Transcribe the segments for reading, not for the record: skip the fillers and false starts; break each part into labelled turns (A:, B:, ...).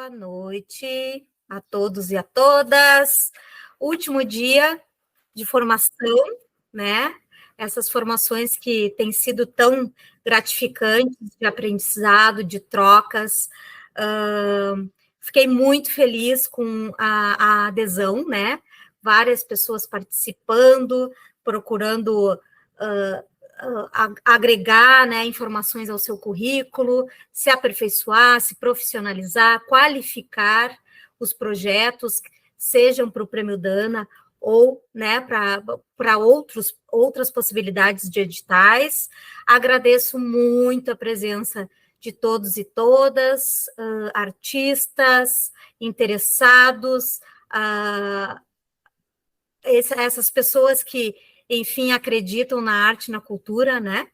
A: Boa noite a todos e a todas. Último dia de formação, né? Essas formações que têm sido tão gratificantes de aprendizado, de trocas. Fiquei muito feliz com a adesão, né? Várias pessoas participando, procurando agregar, né, informações ao seu currículo, se aperfeiçoar, se profissionalizar, qualificar os projetos, sejam para o Prêmio Dana ou, né, para outras possibilidades de editais. Agradeço muito a presença de todos e todas, artistas, interessados, essas pessoas que, enfim, acreditam na arte, na cultura, né?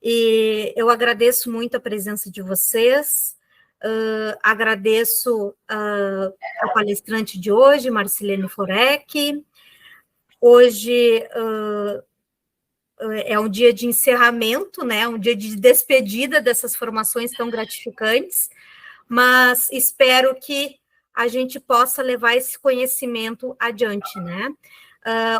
A: E eu agradeço muito a presença de vocês, agradeço a palestrante de hoje, Marcilene Forec. Hoje é um dia de encerramento, né? Um dia de despedida dessas formações tão gratificantes, mas espero que a gente possa levar esse conhecimento adiante, né?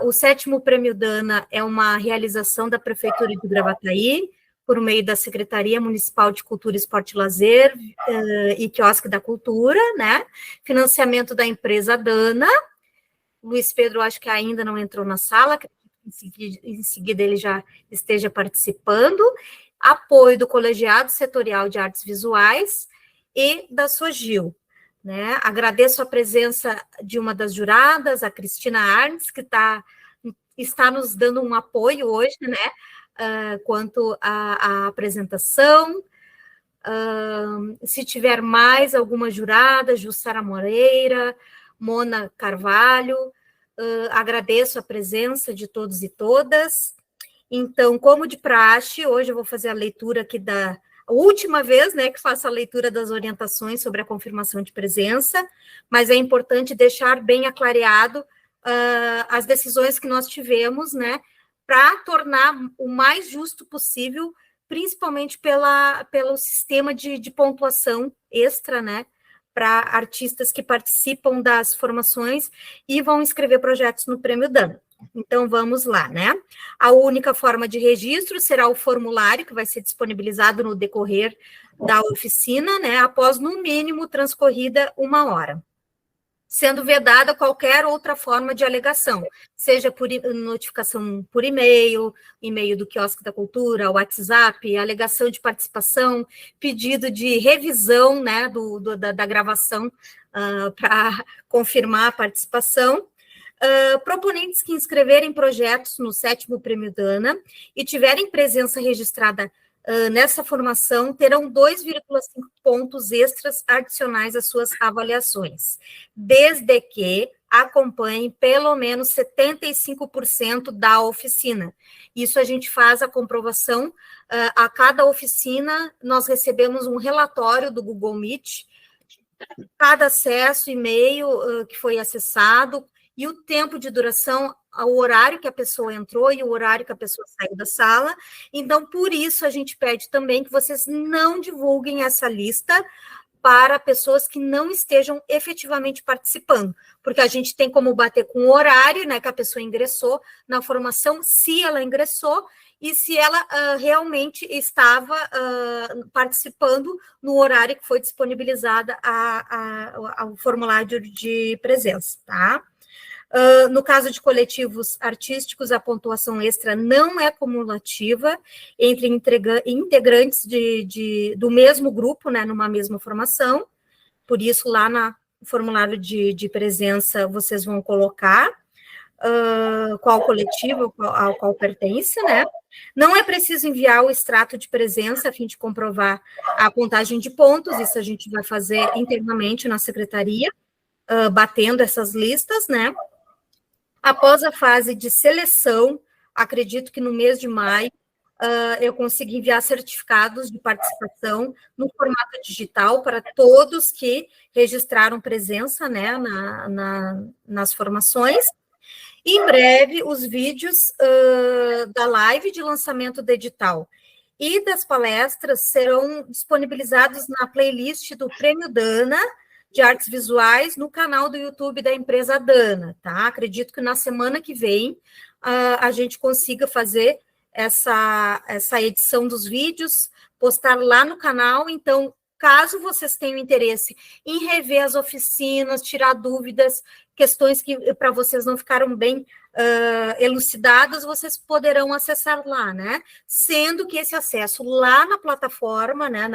A: O 7º Prêmio Dana é uma realização da Prefeitura de Gravataí, por meio da Secretaria Municipal de Cultura, Esporte e Lazer e Quiosque da Cultura, né? Financiamento da empresa Dana. Luiz Pedro, acho que ainda não entrou na sala, em seguida ele já esteja participando. Apoio do Colegiado Setorial de Artes Visuais e da SOGIL. Né? Agradeço a presença de uma das juradas, a Cristina Arnes, que está nos dando um apoio hoje, né? Quanto à apresentação. Se tiver mais alguma jurada, Jussara Moreira, Mona Carvalho, agradeço a presença de todos e todas. Então, como de praxe, hoje eu vou fazer a leitura aqui a última vez, né, que faço a leitura das orientações sobre a confirmação de presença, mas é importante deixar bem aclareado as decisões que nós tivemos, né, para tornar o mais justo possível, principalmente pelo sistema de pontuação extra, né, para artistas que participam das formações e vão inscrever projetos no Prêmio Dana. Então, vamos lá, né? A única forma de registro será o formulário, que vai ser disponibilizado no decorrer da oficina, né? Após, no mínimo, transcorrida 1 hora. Sendo vedada qualquer outra forma de alegação, seja por notificação por e-mail do Quiosque da Cultura, WhatsApp, alegação de participação, pedido de revisão, né, da gravação para confirmar a participação. Proponentes que inscreverem projetos no 7º Prêmio Dana e tiverem presença registrada nessa formação terão 2,5 pontos extras adicionais às suas avaliações, desde que acompanhem pelo menos 75% da oficina. Isso a gente faz a comprovação, a cada oficina nós recebemos um relatório do Google Meet, cada acesso, e-mail que foi acessado, e o tempo de duração, o horário que a pessoa entrou e o horário que a pessoa saiu da sala. Então, por isso, a gente pede também que vocês não divulguem essa lista para pessoas que não estejam efetivamente participando, porque a gente tem como bater com o horário, né, que a pessoa ingressou na formação, se ela ingressou, e se ela realmente estava participando no horário que foi disponibilizada ao formulário de presença, tá? No caso de coletivos artísticos, a pontuação extra não é cumulativa entre integrantes do mesmo grupo, né, numa mesma formação, por isso lá no formulário de presença vocês vão colocar qual coletivo ao qual pertence, né? Não é preciso enviar o extrato de presença a fim de comprovar a contagem de pontos, isso a gente vai fazer internamente na secretaria, batendo essas listas, né? Após a fase de seleção, acredito que no mês de maio, eu consegui enviar certificados de participação no formato digital para todos que registraram presença, né, nas formações. Em breve, os vídeos da live de lançamento do edital e das palestras serão disponibilizados na playlist do Prêmio Dana, de artes visuais no canal do YouTube da empresa Dana, tá? Acredito que na semana que vem a gente consiga fazer essa edição dos vídeos, postar lá no canal. Então, caso vocês tenham interesse em rever as oficinas, tirar dúvidas, questões que para vocês não ficaram bem elucidadas, vocês poderão acessar lá, né? Sendo que esse acesso lá na plataforma, né,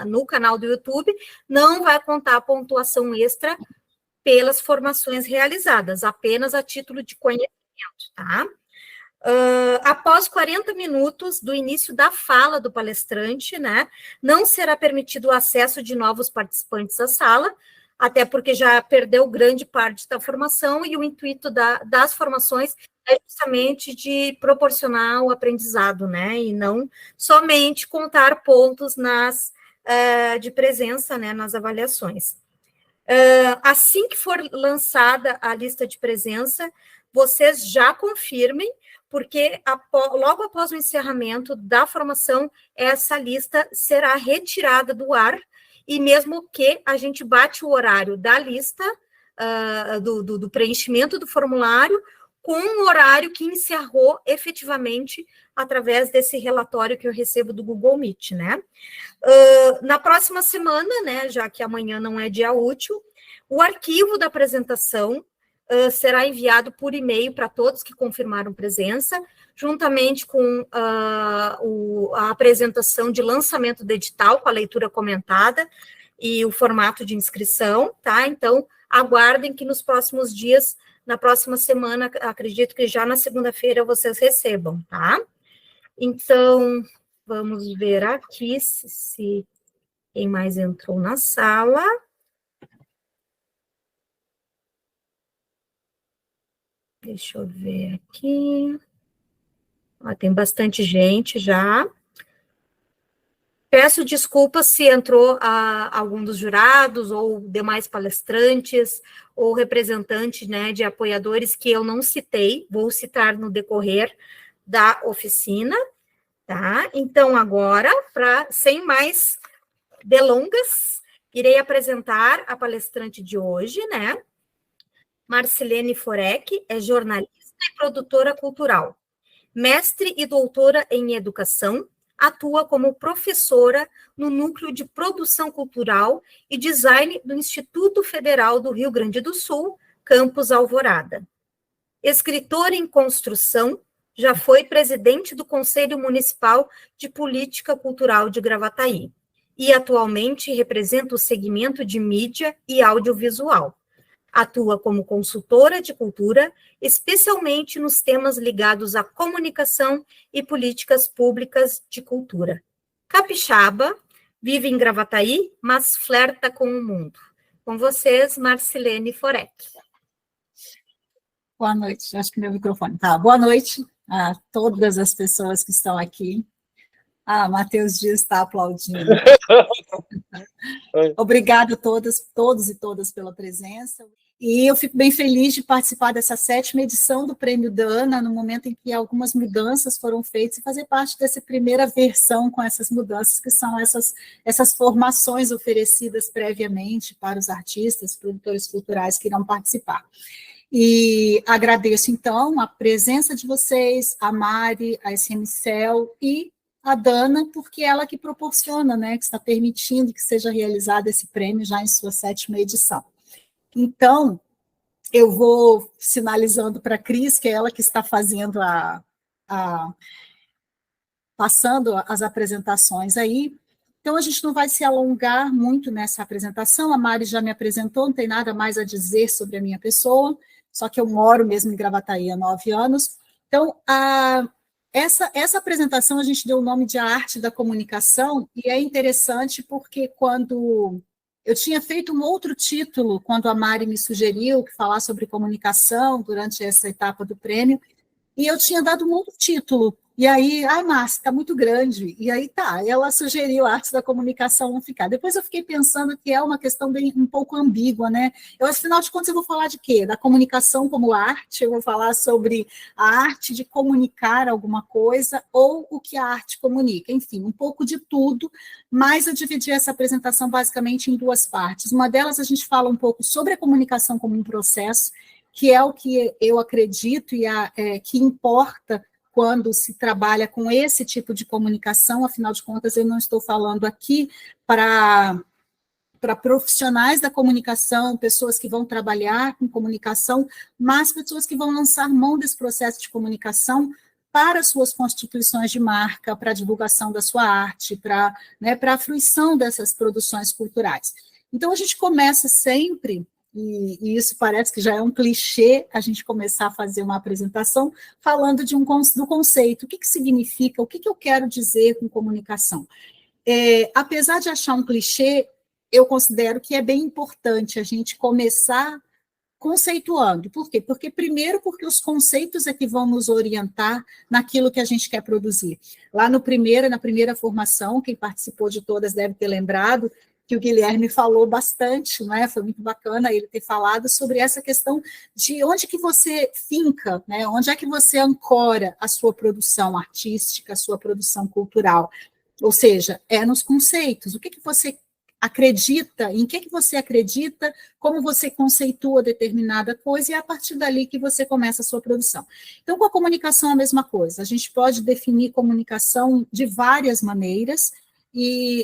A: no canal do YouTube, não vai contar pontuação extra pelas formações realizadas, apenas a título de conhecimento, tá? Após 40 minutos do início da fala do palestrante, né, não será permitido o acesso de novos participantes à sala, até porque já perdeu grande parte da formação, e o intuito das formações é justamente de proporcionar o aprendizado, né, e não somente contar pontos de presença, né, nas avaliações. Assim que for lançada a lista de presença, vocês já confirmem, porque logo após o encerramento da formação, essa lista será retirada do ar, e mesmo que a gente bate o horário da lista, do preenchimento do formulário, com o horário que encerrou efetivamente através desse relatório que eu recebo do Google Meet, né? Na próxima semana, né, já que amanhã não é dia útil, o arquivo da apresentação será enviado por e-mail para todos que confirmaram presença, juntamente com a apresentação de lançamento do edital, com a leitura comentada e o formato de inscrição, tá? Então, aguardem que nos próximos dias, na próxima semana, acredito que já na segunda-feira vocês recebam, tá? Então, vamos ver aqui se quem mais entrou na sala. Deixa eu ver aqui. Tem bastante gente já. Peço desculpas se entrou algum dos jurados, ou demais palestrantes, ou representantes, né, de apoiadores que eu não citei, vou citar no decorrer da oficina, tá? Então, agora, sem mais delongas, irei apresentar a palestrante de hoje, né? Marcilene Forec é jornalista e produtora cultural, mestre e doutora em educação, atua como professora no Núcleo de Produção Cultural e Design do Instituto Federal do Rio Grande do Sul, Campus Alvorada. Escritora em construção, já foi presidente do Conselho Municipal de Política Cultural de Gravataí e atualmente representa o segmento de mídia e audiovisual. Atua como consultora de cultura, especialmente nos temas ligados à comunicação e políticas públicas de cultura. Capixaba, vive em Gravataí, mas flerta com o mundo. Com vocês, Marcilene Forec.
B: Boa noite, acho que meu microfone tá. Boa noite a todas as pessoas que estão aqui. Matheus Dias está aplaudindo. Obrigado a todos e todas pela presença. E eu fico bem feliz de participar dessa 7ª edição do Prêmio Dana, no momento em que algumas mudanças foram feitas, e fazer parte dessa primeira versão com essas mudanças, que são essas formações oferecidas previamente para os artistas, produtores culturais que irão participar. E agradeço, então, a presença de vocês, a Mari, a SMCEL e a Dana, porque ela que proporciona, né, que está permitindo que seja realizado esse prêmio já em sua 7ª edição. Então, eu vou sinalizando para a Cris, que é ela que está fazendo passando as apresentações aí. Então, a gente não vai se alongar muito nessa apresentação, a Mari já me apresentou, não tem nada mais a dizer sobre a minha pessoa, só que eu moro mesmo em Gravataí há 9 anos. Então, essa apresentação a gente deu o nome de A Arte da Comunicação, e é interessante porque quando eu tinha feito um outro título, quando a Mari me sugeriu que falar sobre comunicação durante essa etapa do prêmio, E eu tinha dado um outro título. E aí, Márcia, está muito grande. E aí ela sugeriu a arte da comunicação não ficar. Depois eu fiquei pensando que é uma questão bem, um pouco ambígua, né? Afinal de contas, eu vou falar de quê? Da comunicação como arte, eu vou falar sobre a arte de comunicar alguma coisa ou o que a arte comunica. Enfim, um pouco de tudo, mas eu dividi essa apresentação basicamente em duas partes. Uma delas a gente fala um pouco sobre a comunicação como um processo, que é o que eu acredito e que importa quando se trabalha com esse tipo de comunicação. Afinal de contas, eu não estou falando aqui para profissionais da comunicação, pessoas que vão trabalhar com comunicação, mas pessoas que vão lançar mão desse processo de comunicação para suas constituições de marca, para a divulgação da sua arte, para a fruição dessas produções culturais. Então, a gente começa sempre, e isso parece que já é um clichê, a gente começar a fazer uma apresentação falando do conceito, o que significa, o que eu quero dizer com comunicação. Apesar de achar um clichê, eu considero que é bem importante a gente começar conceituando. Por quê? Porque os conceitos é que vão nos orientar naquilo que a gente quer produzir. Lá na primeira formação, quem participou de todas deve ter lembrado que o Guilherme falou bastante, né? Foi muito bacana ele ter falado sobre essa questão de onde que você finca, né? Onde é que você ancora a sua produção artística, a sua produção cultural. Ou seja, é nos conceitos. O que você acredita, em que você acredita, como você conceitua determinada coisa, e é a partir dali que você começa a sua produção. Então, com a comunicação é a mesma coisa. A gente pode definir comunicação de várias maneiras,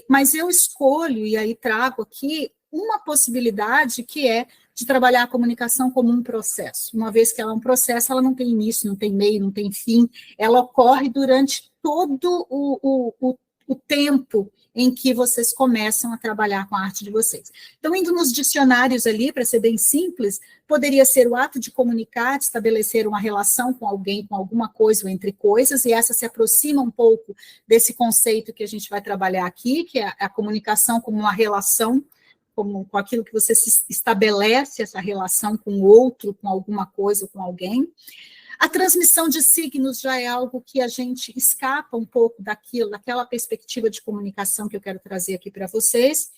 B: mas eu escolho, e aí trago aqui, uma possibilidade que é de trabalhar a comunicação como um processo. Uma vez que ela é um processo, ela não tem início, não tem meio, não tem fim, ela ocorre durante todo o tempo em que vocês começam a trabalhar com a arte de vocês. Então, indo nos dicionários ali, para ser bem simples, poderia ser o ato de comunicar, de estabelecer uma relação com alguém, com alguma coisa ou entre coisas, e essa se aproxima um pouco desse conceito que a gente vai trabalhar aqui, que é a comunicação como uma relação, com aquilo que você se estabelece, essa relação com o outro, com alguma coisa ou com alguém. A transmissão de signos já é algo que a gente escapa um pouco daquela perspectiva de comunicação que eu quero trazer aqui para vocês.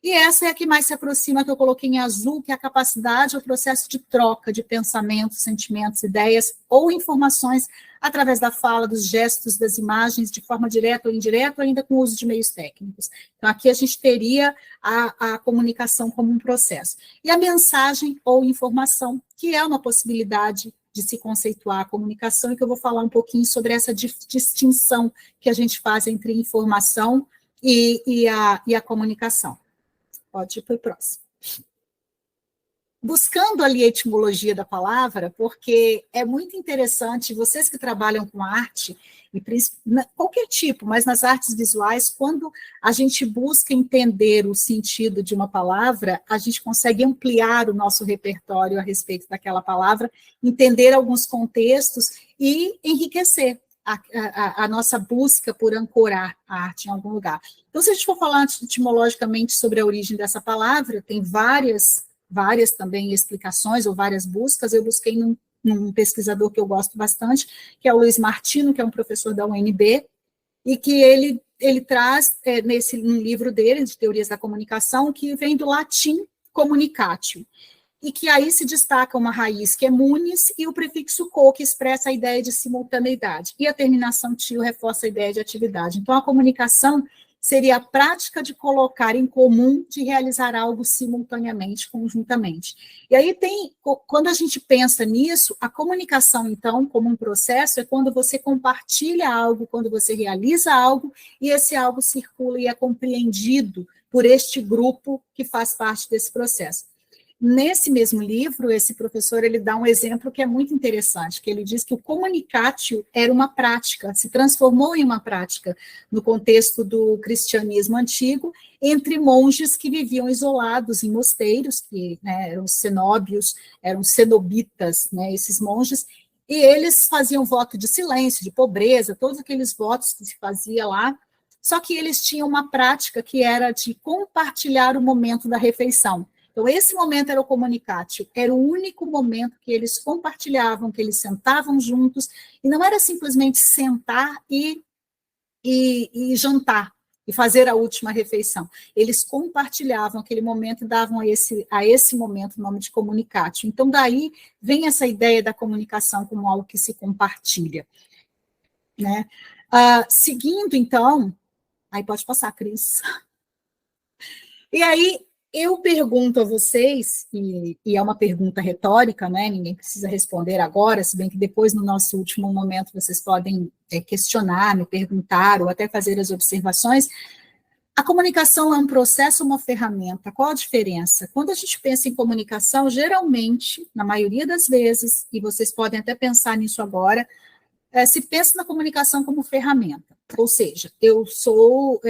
B: E essa é a que mais se aproxima, que eu coloquei em azul, que é a capacidade ou processo de troca de pensamentos, sentimentos, ideias ou informações através da fala, dos gestos, das imagens, de forma direta ou indireta, ainda com o uso de meios técnicos. Então, aqui a gente teria a comunicação como um processo. E a mensagem ou informação, que é uma possibilidade de se conceituar a comunicação, e que eu vou falar um pouquinho sobre essa distinção que a gente faz entre informação e a comunicação. Pode ir para o próximo. Buscando ali a etimologia da palavra, porque é muito interessante, vocês que trabalham com arte, e qualquer tipo, mas nas artes visuais, quando a gente busca entender o sentido de uma palavra, a gente consegue ampliar o nosso repertório a respeito daquela palavra, entender alguns contextos e enriquecer a nossa busca por ancorar a arte em algum lugar. Então, se a gente for falar etimologicamente sobre a origem dessa palavra, tem várias também explicações ou várias buscas. Eu busquei num pesquisador que eu gosto bastante, que é o Luiz Martino, que é um professor da UNB, e que ele traz, num livro dele, de Teorias da Comunicação, que vem do latim communicatio, e que aí se destaca uma raiz que é munis e o prefixo co, que expressa a ideia de simultaneidade, e a terminação tio reforça a ideia de atividade. Então, a comunicação seria a prática de colocar em comum, de realizar algo simultaneamente, conjuntamente. E aí quando a gente pensa nisso, a comunicação, então, como um processo, é quando você compartilha algo, quando você realiza algo, e esse algo circula e é compreendido por este grupo que faz parte desse processo. Nesse mesmo livro, esse professor ele dá um exemplo que é muito interessante, que ele diz que o comunicatio era uma prática, se transformou em uma prática no contexto do cristianismo antigo, entre monges que viviam isolados em mosteiros, que eram cenóbios, eram cenobitas, esses monges, e eles faziam voto de silêncio, de pobreza, todos aqueles votos que se fazia lá, só que eles tinham uma prática que era de compartilhar o momento da refeição. Então, esse momento era o comunicatio, era o único momento que eles compartilhavam, que eles sentavam juntos, e não era simplesmente sentar e jantar, e fazer a última refeição. Eles compartilhavam aquele momento e davam a esse momento o nome de comunicatio. Então, daí vem essa ideia da comunicação como algo que se compartilha. Né? Seguindo, então... Aí pode passar, Cris. E aí, eu pergunto a vocês, e é uma pergunta retórica, né? Ninguém precisa responder agora, se bem que depois, no nosso último momento, vocês podem questionar, me perguntar, ou até fazer as observações. A comunicação é um processo ou uma ferramenta? Qual a diferença? Quando a gente pensa em comunicação, geralmente, na maioria das vezes, e vocês podem até pensar nisso agora, se pensa na comunicação como ferramenta, ou seja, eu sou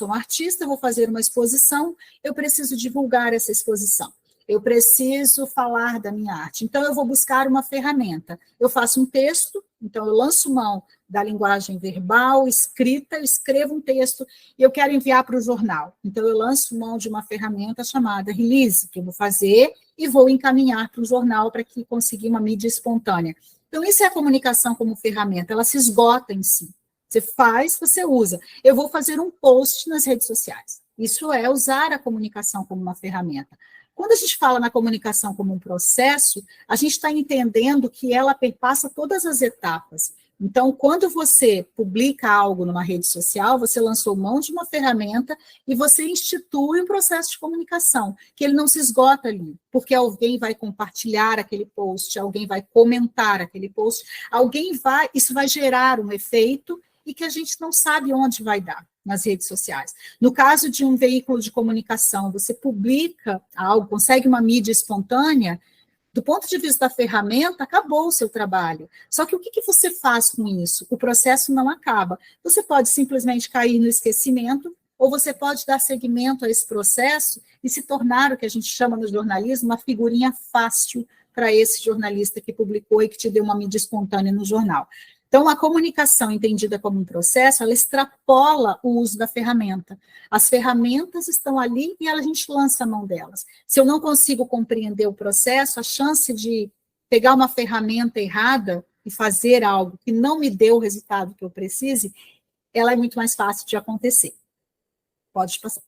B: um artista, vou fazer uma exposição, eu preciso divulgar essa exposição, eu preciso falar da minha arte, então eu vou buscar uma ferramenta, eu faço um texto, então eu lanço mão da linguagem verbal, escrita, eu escrevo um texto e eu quero enviar para o jornal, então eu lanço mão de uma ferramenta chamada release, que eu vou fazer e vou encaminhar para o jornal para que consiga uma mídia espontânea. Então, isso é a comunicação como ferramenta, ela se esgota em si. Você faz, você usa. Eu vou fazer um post nas redes sociais. Isso é usar a comunicação como uma ferramenta. Quando a gente fala na comunicação como um processo, a gente está entendendo que ela perpassa todas as etapas. Então, quando você publica algo numa rede social, você lançou mão de uma ferramenta e você institui um processo de comunicação, que ele não se esgota ali, porque alguém vai compartilhar aquele post, alguém vai comentar aquele post, isso vai gerar um efeito e que a gente não sabe onde vai dar nas redes sociais. No caso de um veículo de comunicação, você publica algo, consegue uma mídia espontânea, do ponto de vista da ferramenta, acabou o seu trabalho. Só que o que você faz com isso? O processo não acaba. Você pode simplesmente cair no esquecimento, ou você pode dar seguimento a esse processo e se tornar o que a gente chama no jornalismo uma figurinha fácil para esse jornalista que publicou e que te deu uma mídia espontânea no jornal. Então, a comunicação entendida como um processo, ela extrapola o uso da ferramenta. As ferramentas estão ali e a gente lança a mão delas. Se eu não consigo compreender o processo, a chance de pegar uma ferramenta errada e fazer algo que não me dê o resultado que eu precise, ela é muito mais fácil de acontecer. Pode passar.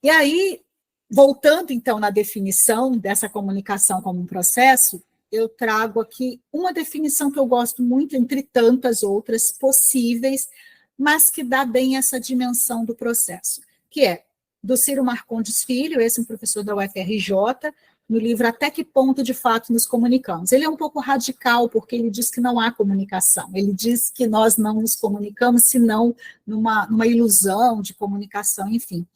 B: E aí, voltando então na definição dessa comunicação como um processo, eu trago aqui uma definição que eu gosto muito, entre tantas outras possíveis, mas que dá bem essa dimensão do processo, que é do Ciro Marcondes Filho, esse é um professor da UFRJ, no livro Até que Ponto, de Fato, Nos Comunicamos. Ele é um pouco radical, porque ele diz que não há comunicação, ele diz que nós não nos comunicamos, senão numa ilusão de comunicação, enfim.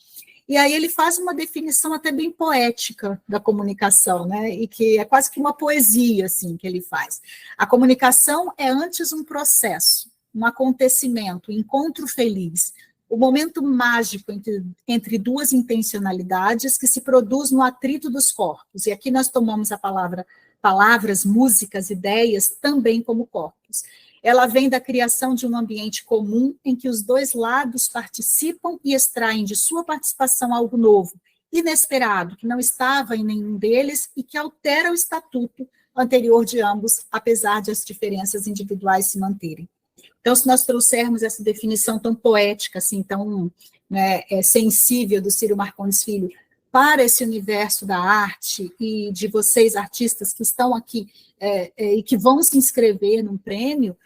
B: E aí ele faz uma definição até bem poética da comunicação, né? E que é quase que uma poesia, assim, que ele faz. A comunicação é antes um processo, um acontecimento, um encontro feliz, o momento mágico entre duas intencionalidades que se produz no atrito dos corpos. E aqui nós tomamos a palavras, músicas, ideias, também como corpos. Ela vem da criação de um ambiente comum em que os dois lados participam e extraem de sua participação algo novo, inesperado, que não estava em nenhum deles e que altera o estatuto anterior de ambos, apesar de as diferenças individuais se manterem. Então, se nós trouxermos essa definição tão poética, assim, tão sensível do Ciro Marcondes Filho para esse universo da arte e de vocês, artistas que estão aqui e que vão se inscrever num prêmio,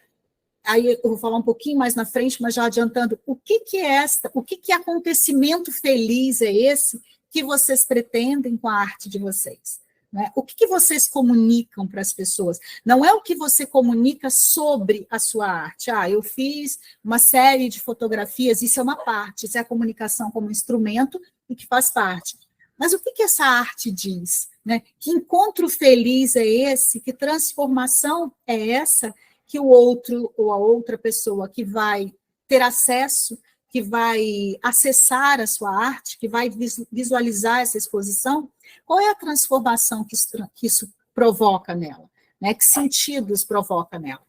B: aí eu vou falar um pouquinho mais na frente, mas já adiantando, o que acontecimento feliz é esse que vocês pretendem com a arte de vocês? Né? O que vocês comunicam para as pessoas? Não é o que você comunica sobre a sua arte. Eu fiz uma série de fotografias, isso é uma parte, isso é a comunicação como instrumento e que faz parte. Mas o que essa arte diz? Né? Que encontro feliz é esse? Que transformação é essa que o outro ou a outra pessoa que vai ter acesso, que vai acessar a sua arte, que vai visualizar essa exposição, qual é a transformação que isso provoca nela? Né? Que sentidos provoca nela?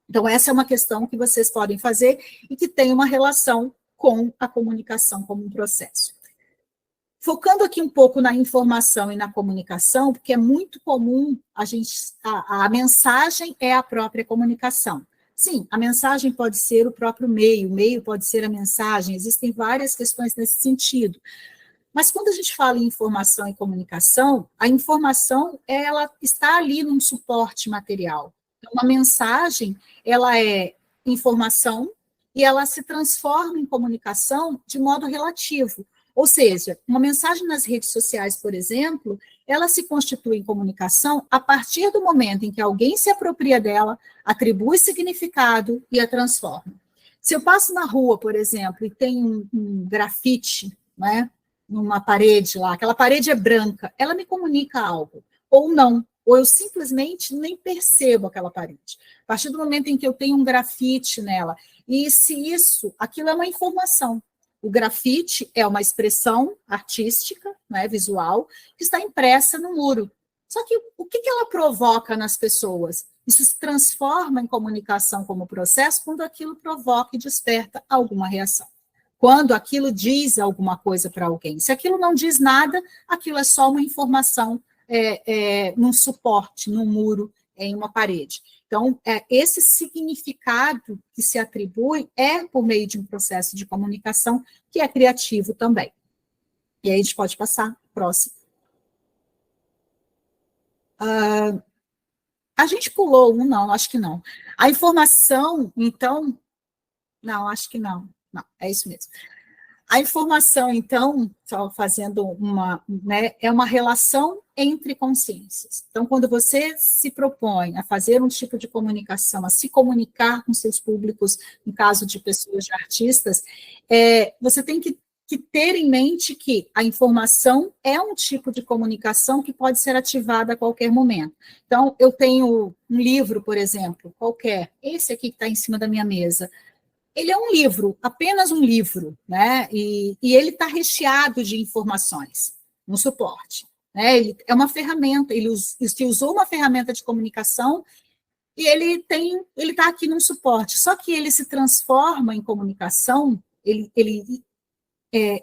B: Então, essa é uma questão que vocês podem fazer e que tem uma relação com a comunicação como um processo. Focando aqui um pouco na informação e na comunicação, porque é muito comum a mensagem é a própria comunicação. Sim, a mensagem pode ser o próprio meio, o meio pode ser a mensagem, existem várias questões nesse sentido. Mas quando a gente fala em informação e comunicação, a informação ela está ali num suporte material. Então, uma mensagem, ela é informação e ela se transforma em comunicação de modo relativo. Ou seja, uma mensagem nas redes sociais, por exemplo, ela se constitui em comunicação a partir do momento em que alguém se apropria dela, atribui significado e a transforma. Se eu passo na rua, por exemplo, e tem um grafite, né, numa parede lá, aquela parede é branca, ela me comunica algo, ou não, ou eu simplesmente nem percebo aquela parede. A partir do momento em que eu tenho um grafite nela, e se aquilo é uma informação. O grafite é uma expressão artística, né, visual, que está impressa no muro. Só que o que ela provoca nas pessoas? Isso se transforma em comunicação como processo quando aquilo provoca e desperta alguma reação. Quando aquilo diz alguma coisa para alguém. Se aquilo não diz nada, aquilo é só uma informação num suporte, num muro, em uma parede. Então, esse significado que se atribui é por meio de um processo de comunicação que é criativo também. E aí a gente pode passar próximo. A gente pulou um, não, acho que não. A informação, então, não, acho que não. Não, é isso mesmo. A informação, então, só fazendo né, é uma relação entre consciências. Então, quando você se propõe a fazer um tipo de comunicação, a se comunicar com seus públicos, no caso de pessoas, de artistas, você tem que ter em mente que a informação é um tipo de comunicação que pode ser ativada a qualquer momento. Então, eu tenho um livro, por exemplo, qualquer, esse aqui que está em cima da minha mesa. Ele é um livro, apenas um livro, né? E ele está recheado de informações, um suporte. Né? Ele é uma ferramenta, ele usou uma ferramenta de comunicação e ele está aqui num suporte. Só que ele se transforma em comunicação, ele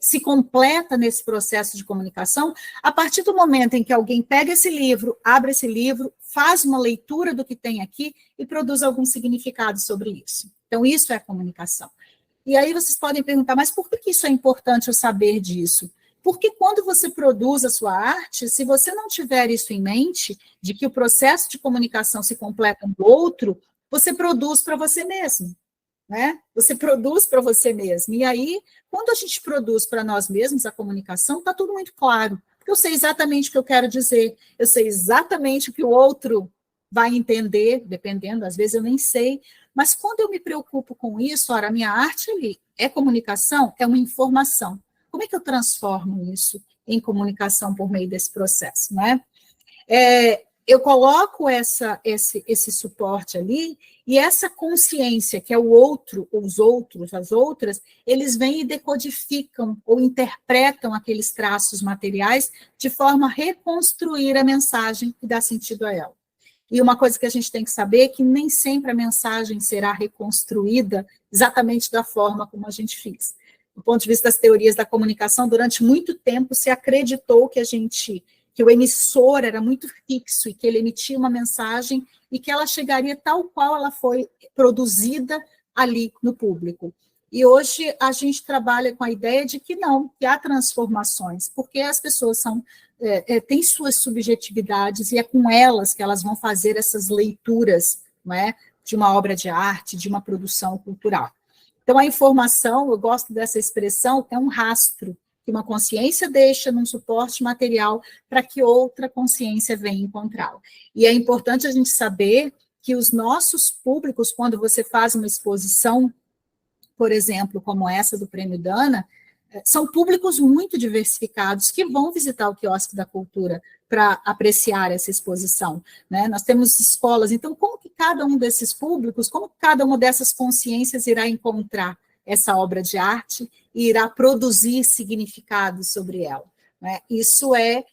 B: se completa nesse processo de comunicação a partir do momento em que alguém pega esse livro, abre esse livro, faz uma leitura do que tem aqui e produz algum significado sobre isso. Então, isso é a comunicação. E aí vocês podem perguntar, mas por que isso é importante eu saber disso? Porque quando você produz a sua arte, se você não tiver isso em mente, de que o processo de comunicação se completa no outro, você produz para você mesmo. Né? Você produz para você mesmo. E aí, quando a gente produz para nós mesmos a comunicação, está tudo muito claro. Porque eu sei exatamente o que eu quero dizer, eu sei exatamente o que o outro vai entender, dependendo, às vezes eu nem sei. Mas quando eu me preocupo com isso, ora, a minha arte ali é comunicação, é uma informação. Como é que eu transformo isso em comunicação por meio desse processo? Né? Eu coloco esse suporte ali, e essa consciência, que é o outro, os outros, as outras, eles vêm e decodificam ou interpretam aqueles traços materiais de forma a reconstruir a mensagem e dar sentido a ela. E uma coisa que a gente tem que saber é que nem sempre a mensagem será reconstruída exatamente da forma como a gente fez. Do ponto de vista das teorias da comunicação, durante muito tempo se acreditou que o emissor era muito fixo e que ele emitia uma mensagem e que ela chegaria tal qual ela foi produzida ali no público. E hoje a gente trabalha com a ideia de que não, que há transformações, porque as pessoas têm suas subjetividades e é com elas que elas vão fazer essas leituras, não é, de uma obra de arte, de uma produção cultural. Então, a informação, eu gosto dessa expressão, é um rastro que uma consciência deixa num suporte material para que outra consciência venha encontrá-lo. E é importante a gente saber que os nossos públicos, quando você faz uma exposição, por exemplo, como essa do Prêmio Dana, são públicos muito diversificados que vão visitar o Quiosque da Cultura para apreciar essa exposição. Né? Nós temos escolas, então como que cada um desses públicos, como que cada uma dessas consciências irá encontrar essa obra de arte e irá produzir significado sobre ela. Né? Isso é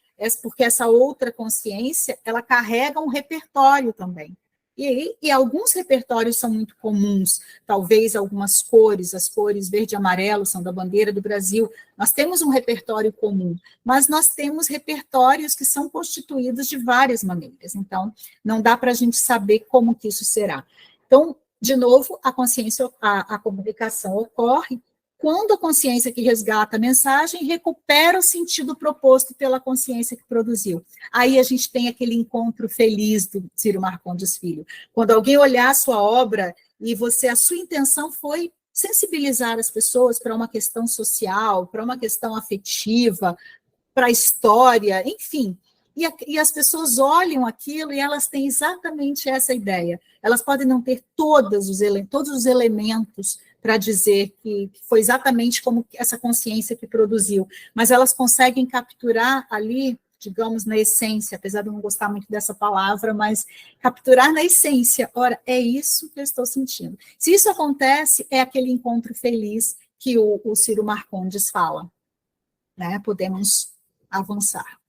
B: porque essa outra consciência, ela carrega um repertório também. E alguns repertórios são muito comuns, talvez algumas cores, as cores verde e amarelo são da bandeira do Brasil, nós temos um repertório comum, mas nós temos repertórios que são constituídos de várias maneiras, então não dá para a gente saber como que isso será. Então, de novo, a consciência, a comunicação ocorre quando a consciência que resgata a mensagem recupera o sentido proposto pela consciência que produziu. Aí a gente tem aquele encontro feliz do Ciro Marcondes Filho. Quando alguém olhar a sua obra e a sua intenção foi sensibilizar as pessoas para uma questão social, para uma questão afetiva, para a história, enfim. E as pessoas olham aquilo e elas têm exatamente essa ideia. Elas podem não ter todos os elementos para dizer que foi exatamente como essa consciência que produziu, mas elas conseguem capturar ali, digamos, na essência, apesar de eu não gostar muito dessa palavra, mas capturar na essência. Ora, é isso que eu estou sentindo. Se isso acontece, é aquele encontro feliz que o Ciro Marcondes fala. Né? Podemos avançar.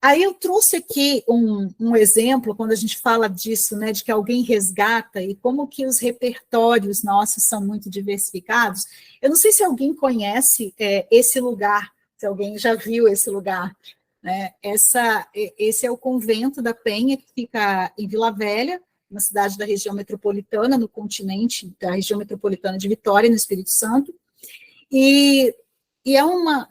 B: Aí eu trouxe aqui um exemplo, quando a gente fala disso, né, de que alguém resgata e como que os repertórios nossos são muito diversificados. Eu não sei se alguém conhece esse lugar, se alguém já viu esse lugar. Né? Esse é o Convento da Penha, que fica em Vila Velha, uma cidade da região metropolitana, no continente da região metropolitana de Vitória, no Espírito Santo. E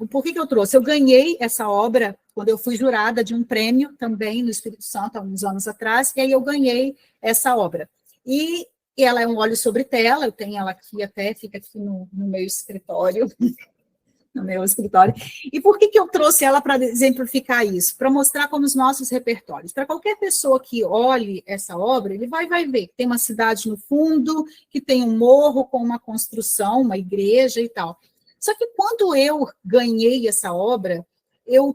B: por que eu trouxe? Eu ganhei essa obra quando eu fui jurada de um prêmio também no Espírito Santo, há uns anos atrás, e aí eu ganhei essa obra. E ela é um óleo sobre tela, eu tenho ela aqui até, fica aqui no meu escritório, no meu escritório. E por que eu trouxe ela para exemplificar isso? Para mostrar como os nossos repertórios. Para qualquer pessoa que olhe essa obra, ele vai ver que tem uma cidade no fundo, que tem um morro com uma construção, uma igreja e tal. Só que quando eu ganhei essa obra, eu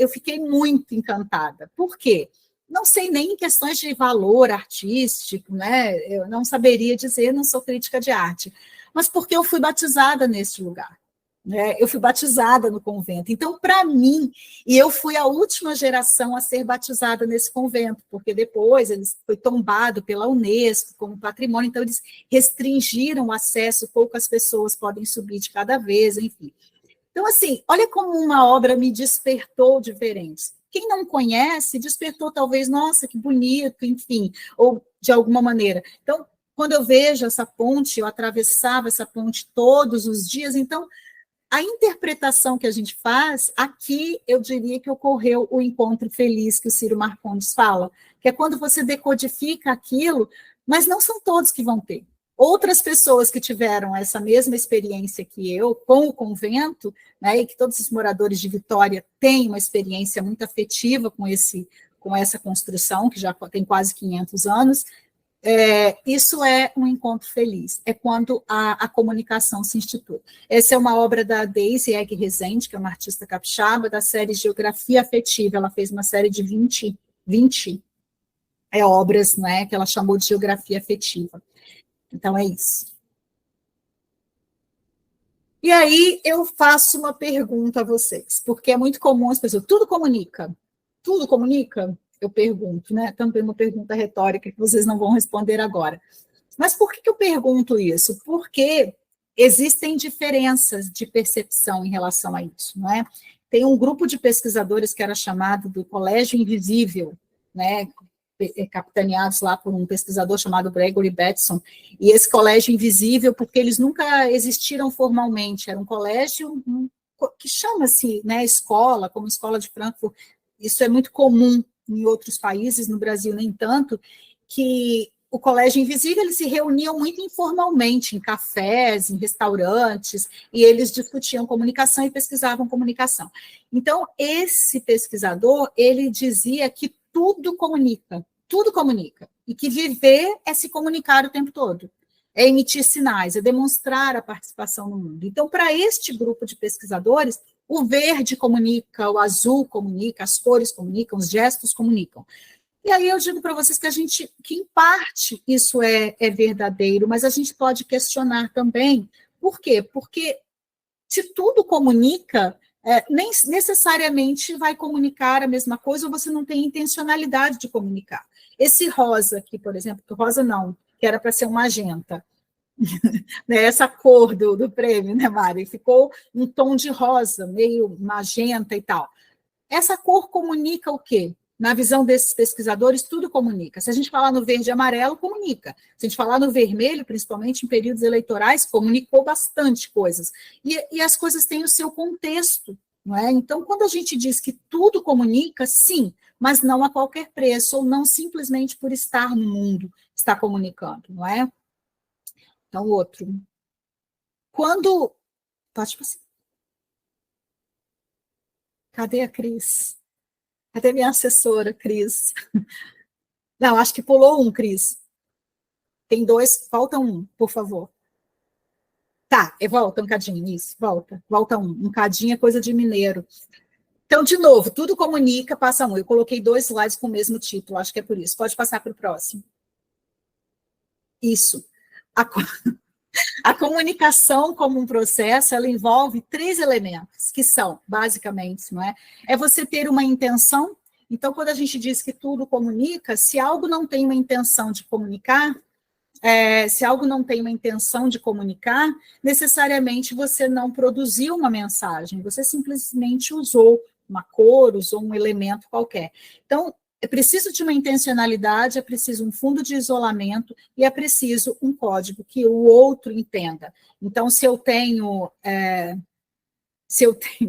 B: fiquei muito encantada. Por quê? Não sei nem em questões de valor artístico, né? Eu não saberia dizer, não sou crítica de arte, mas porque eu fui batizada nesse lugar. Né? Eu fui batizada no convento. Então, para mim, e eu fui a última geração a ser batizada nesse convento, porque depois ele foi tombado pela Unesco como patrimônio, então eles restringiram o acesso, poucas pessoas podem subir de cada vez, enfim. Então, assim, olha como uma obra me despertou diferentes. Quem não conhece, despertou talvez, nossa, que bonito, enfim, ou de alguma maneira. Então, quando eu vejo essa ponte, eu atravessava essa ponte todos os dias, então, a interpretação que a gente faz, aqui eu diria que ocorreu o encontro feliz que o Ciro Marcondes fala, que é quando você decodifica aquilo, mas não são todos que vão ter. Outras pessoas que tiveram essa mesma experiência que eu, com o convento, né, e que todos os moradores de Vitória têm uma experiência muito afetiva com essa construção, que já tem quase 500 anos, isso é um encontro feliz, é quando a comunicação se institui. Essa é uma obra da Daisy Egg Rezende, que é uma artista capixaba, da série Geografia Afetiva. Ela fez uma série de 20 obras, né, que ela chamou de Geografia Afetiva. Então, é isso. E aí, eu faço uma pergunta a vocês, porque é muito comum as pessoas, tudo comunica? Tudo comunica? Eu pergunto, né? Também uma pergunta retórica que vocês não vão responder agora. Mas por que eu pergunto isso? Porque existem diferenças de percepção em relação a isso, não é? Tem um grupo de pesquisadores que era chamado do Colégio Invisível, né? Capitaneados lá por um pesquisador chamado Gregory Bateson, e esse colégio invisível, porque eles nunca existiram formalmente, era um colégio que chama-se, né, escola, como Escola de Frankfurt. Isso é muito comum em outros países, no Brasil nem tanto, que o colégio invisível, eles se reuniam muito informalmente, em cafés, em restaurantes, e eles discutiam comunicação e pesquisavam comunicação. Então, esse pesquisador, ele dizia que tudo comunica, e que viver é se comunicar o tempo todo, é emitir sinais, é demonstrar a participação no mundo. Então, para este grupo de pesquisadores, o verde comunica, o azul comunica, as cores comunicam, os gestos comunicam. E aí eu digo para vocês que em parte isso é verdadeiro, mas a gente pode questionar também. Por quê? Porque se tudo comunica, nem necessariamente vai comunicar a mesma coisa, ou você não tem intencionalidade de comunicar. Esse rosa aqui, por exemplo, rosa não, que era para ser um magenta, né, essa cor do prêmio, né, Mari? Ficou um tom de rosa, meio magenta e tal. Essa cor comunica o quê? Na visão desses pesquisadores, tudo comunica. Se a gente falar no verde e amarelo, comunica. Se a gente falar no vermelho, principalmente em períodos eleitorais, comunicou bastante coisas. E as coisas têm o seu contexto, não é? Então, quando a gente diz que tudo comunica, sim, mas não a qualquer preço, ou não simplesmente por estar no mundo, está comunicando, não é? Então, outro. Quando... Pode passar. Cadê a Cris? Cadê minha assessora, Cris? Não, acho que pulou um, Cris. Tem dois, falta um, por favor. Tá, volta um cadinho, isso, volta um cadinho é coisa de mineiro. Então, de novo, tudo comunica, passa um. Eu coloquei 2 slides com o mesmo título, acho que é por isso. Pode passar para o próximo. Isso. A comunicação como um processo, ela envolve 3 elementos, que são, basicamente, não é? É você ter uma intenção. Então, quando a gente diz que tudo comunica, se algo não tem uma intenção de comunicar, necessariamente você não produziu uma mensagem, você simplesmente usou uma cor, usou um elemento qualquer. Então, é preciso de uma intencionalidade, é preciso um fundo de isolamento e é preciso um código que o outro entenda. Então, se eu tenho,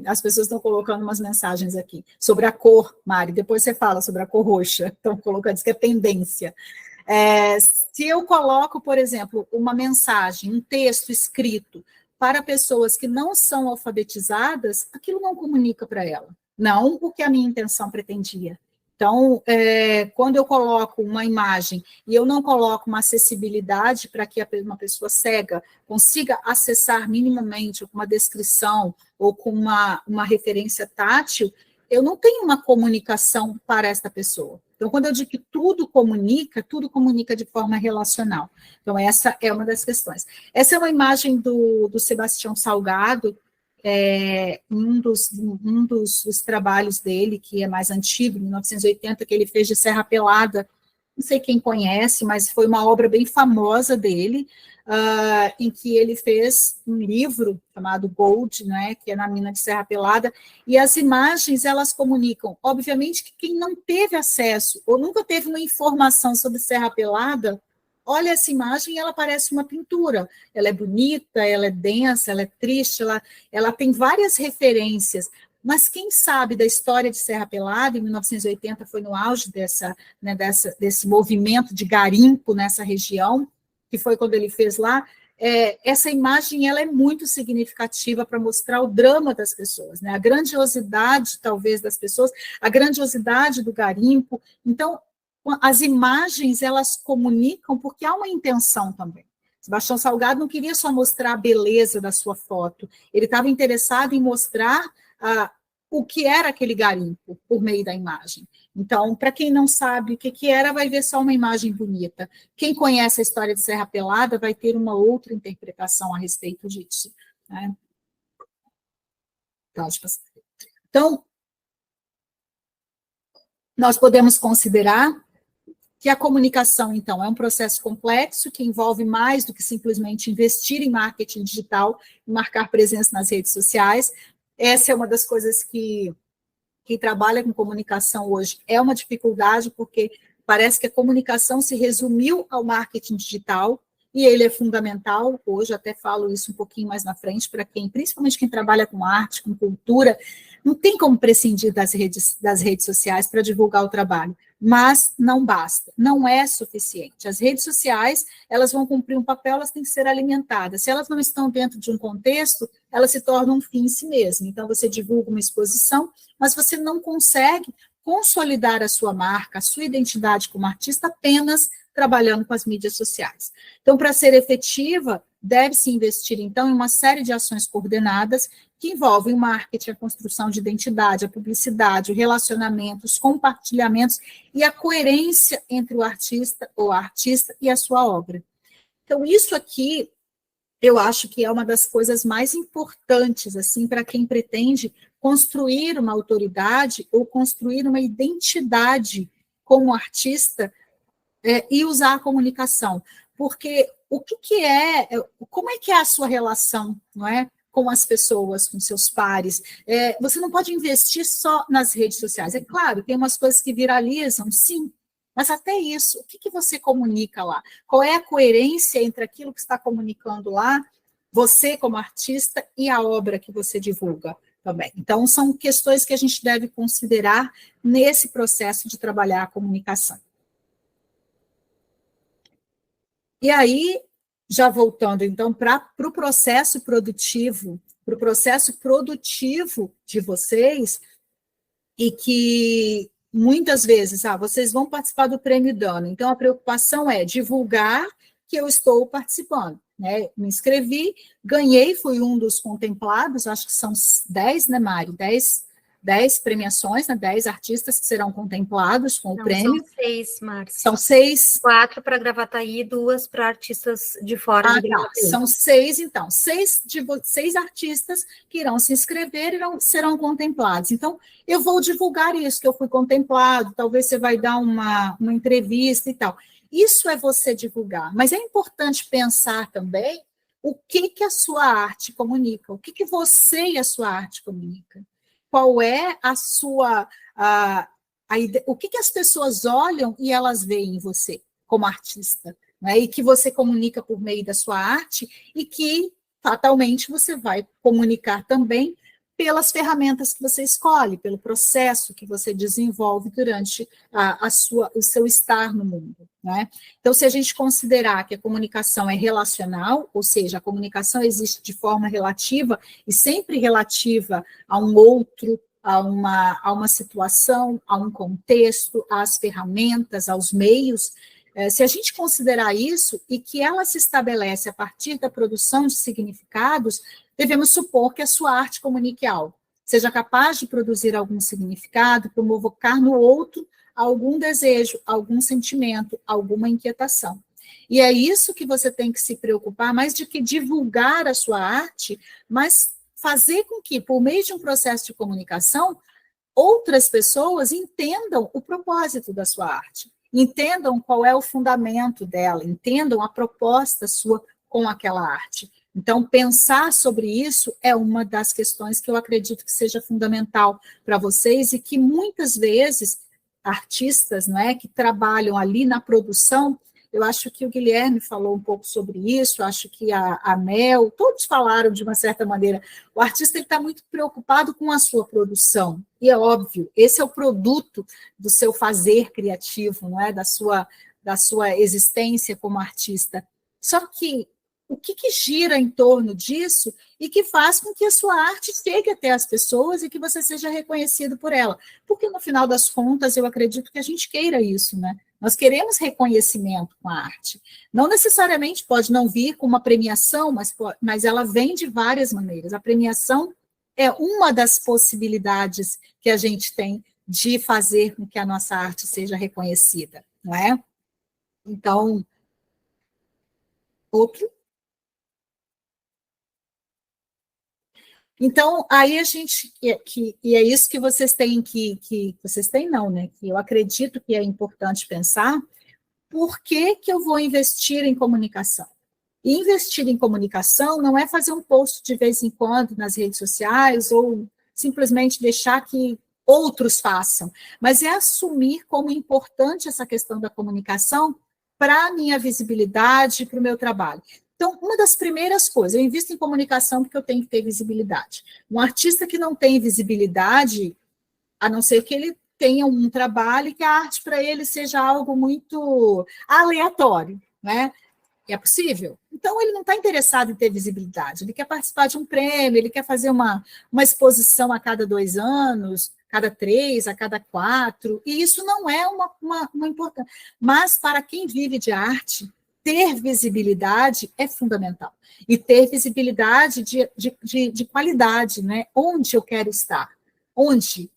B: as pessoas estão colocando umas mensagens aqui sobre a cor, Mari, depois você fala sobre a cor roxa, estão colocando, diz que é tendência. Se eu coloco, por exemplo, uma mensagem, um texto escrito para pessoas que não são alfabetizadas, aquilo não comunica para ela, não o que a minha intenção pretendia. Então, quando eu coloco uma imagem e eu não coloco uma acessibilidade para que uma pessoa cega consiga acessar minimamente com uma descrição ou com uma referência tátil, eu não tenho uma comunicação para esta pessoa. Então, quando eu digo que tudo comunica de forma relacional. Então, essa é uma das questões. Essa é uma imagem do Sebastião Salgado, um dos trabalhos dele, que é mais antigo, 1980, que ele fez de Serra Pelada. Não sei quem conhece, mas foi uma obra bem famosa dele, em que ele fez um livro chamado Gold, né, que é na mina de Serra Pelada, e as imagens, elas comunicam. Obviamente que quem não teve acesso, ou nunca teve uma informação sobre Serra Pelada, olha essa imagem e ela parece uma pintura. Ela é bonita, ela é densa, ela é triste, ela tem várias referências. Mas quem sabe da história de Serra Pelada, em 1980 foi no auge desse movimento de garimpo nessa região, que foi quando ele fez lá, essa imagem ela é muito significativa para mostrar o drama das pessoas, né? A grandiosidade, talvez, das pessoas, a grandiosidade do garimpo. Então, as imagens, elas comunicam porque há uma intenção também. Sebastião Salgado não queria só mostrar a beleza da sua foto, ele estava interessado em mostrar o que era aquele garimpo por meio da imagem. Então, para quem não sabe o que era, vai ver só uma imagem bonita. Quem conhece a história de Serra Pelada vai ter uma outra interpretação a respeito disso, né? Então, nós podemos considerar que a comunicação, então, é um processo complexo que envolve mais do que simplesmente investir em marketing digital e marcar presença nas redes sociais. Essa é uma das coisas que quem trabalha com comunicação hoje é uma dificuldade, porque parece que a comunicação se resumiu ao marketing digital, e ele é fundamental, hoje até falo isso um pouquinho mais na frente, para quem, principalmente quem trabalha com arte, com cultura, não tem como prescindir das redes sociais para divulgar o trabalho, mas não basta, não é suficiente. As redes sociais, elas vão cumprir um papel, elas têm que ser alimentadas. Se elas não estão dentro de um contexto, elas se tornam um fim em si mesmo. Então, você divulga uma exposição, mas você não consegue consolidar a sua marca, a sua identidade como artista apenas trabalhando com as mídias sociais. Então, para ser efetiva, deve-se investir, então, em uma série de ações coordenadas que envolvem o marketing, a construção de identidade, a publicidade, o relacionamento, os compartilhamentos e a coerência entre o artista e a sua obra. Então, isso aqui eu acho que é uma das coisas mais importantes, assim, para quem pretende construir uma autoridade ou construir uma identidade como artista, e usar a comunicação. Porque como é que é a sua relação, não é? Com as pessoas, com seus pares. Você não pode investir só nas redes sociais. É claro, tem umas coisas que viralizam, sim, mas até isso, o que você comunica lá? Qual é a coerência entre aquilo que está comunicando lá, você como artista, e a obra que você divulga também? Então, são questões que a gente deve considerar nesse processo de trabalhar a comunicação. E aí, já voltando, então, para o processo produtivo de vocês, e que muitas vezes, vocês vão participar do Prêmio Dana, então a preocupação é divulgar que eu estou participando, né? Me inscrevi, ganhei, fui um dos contemplados, acho que são 10, né, Mari? 10 premiações, né? 10 artistas que serão contemplados com o prêmio.
A: São 6, Márcia.
B: São 6.
A: 4 para Gravataí e 2 para artistas de fora de Gravataí.
B: São 6, então. 6 artistas que irão se inscrever e serão contemplados. Então, eu vou divulgar isso, que eu fui contemplado, talvez você vai dar uma entrevista e tal. Isso é você divulgar. Mas é importante pensar também o que a sua arte comunica, o que você e a sua arte comunica. Qual é a sua... o que as pessoas olham e elas veem em você como artista, né? E que você comunica por meio da sua arte e que, fatalmente, você vai comunicar também pelas ferramentas que você escolhe, pelo processo que você desenvolve durante o seu estar no mundo, né? Então, se a gente considerar que a comunicação é relacional, ou seja, a comunicação existe de forma relativa e sempre relativa a um outro, a uma situação, a um contexto, às ferramentas, aos meios, se a gente considerar isso e que ela se estabelece a partir da produção de significados, devemos supor que a sua arte comunique algo, seja capaz de produzir algum significado, provocar no outro algum desejo, algum sentimento, alguma inquietação. E é isso que você tem que se preocupar, mais de que divulgar a sua arte, mas fazer com que, por meio de um processo de comunicação, outras pessoas entendam o propósito da sua arte, entendam qual é o fundamento dela, entendam a proposta sua com aquela arte. Então, pensar sobre isso é uma das questões que eu acredito que seja fundamental para vocês e que muitas vezes artistas, não é, que trabalham ali na produção, eu acho que o Guilherme falou um pouco sobre isso, acho que a Mel, todos falaram de uma certa maneira, o artista está muito preocupado com a sua produção, e é óbvio, esse é o produto do seu fazer criativo, não é, da sua existência como artista. Só que o que gira em torno disso e que faz com que a sua arte chegue até as pessoas e que você seja reconhecido por ela. Porque, no final das contas, eu acredito que a gente queira isso, né? Nós queremos reconhecimento com a arte. Não necessariamente pode não vir com uma premiação, mas ela vem de várias maneiras. A premiação é uma das possibilidades que a gente tem de fazer com que a nossa arte seja reconhecida, não é? Então, outro. Então, aí a gente, e é isso que vocês têm vocês têm não, né? Que eu acredito que é importante pensar, por que eu vou investir em comunicação? E investir em comunicação não é fazer um post de vez em quando nas redes sociais ou simplesmente deixar que outros façam, mas é assumir como importante essa questão da comunicação para a minha visibilidade, para o meu trabalho. Então, uma das primeiras coisas, eu invisto em comunicação porque eu tenho que ter visibilidade. Um artista que não tem visibilidade, a não ser que ele tenha um trabalho e que a arte para ele seja algo muito aleatório, né? É possível? Então, ele não está interessado em ter visibilidade, ele quer participar de um prêmio, ele quer fazer uma exposição a cada 2 anos, cada 3, a cada 4, e isso não é uma importância. Mas, para quem vive de arte, ter visibilidade é fundamental. E ter visibilidade de qualidade, né? Onde eu quero estar? Onde?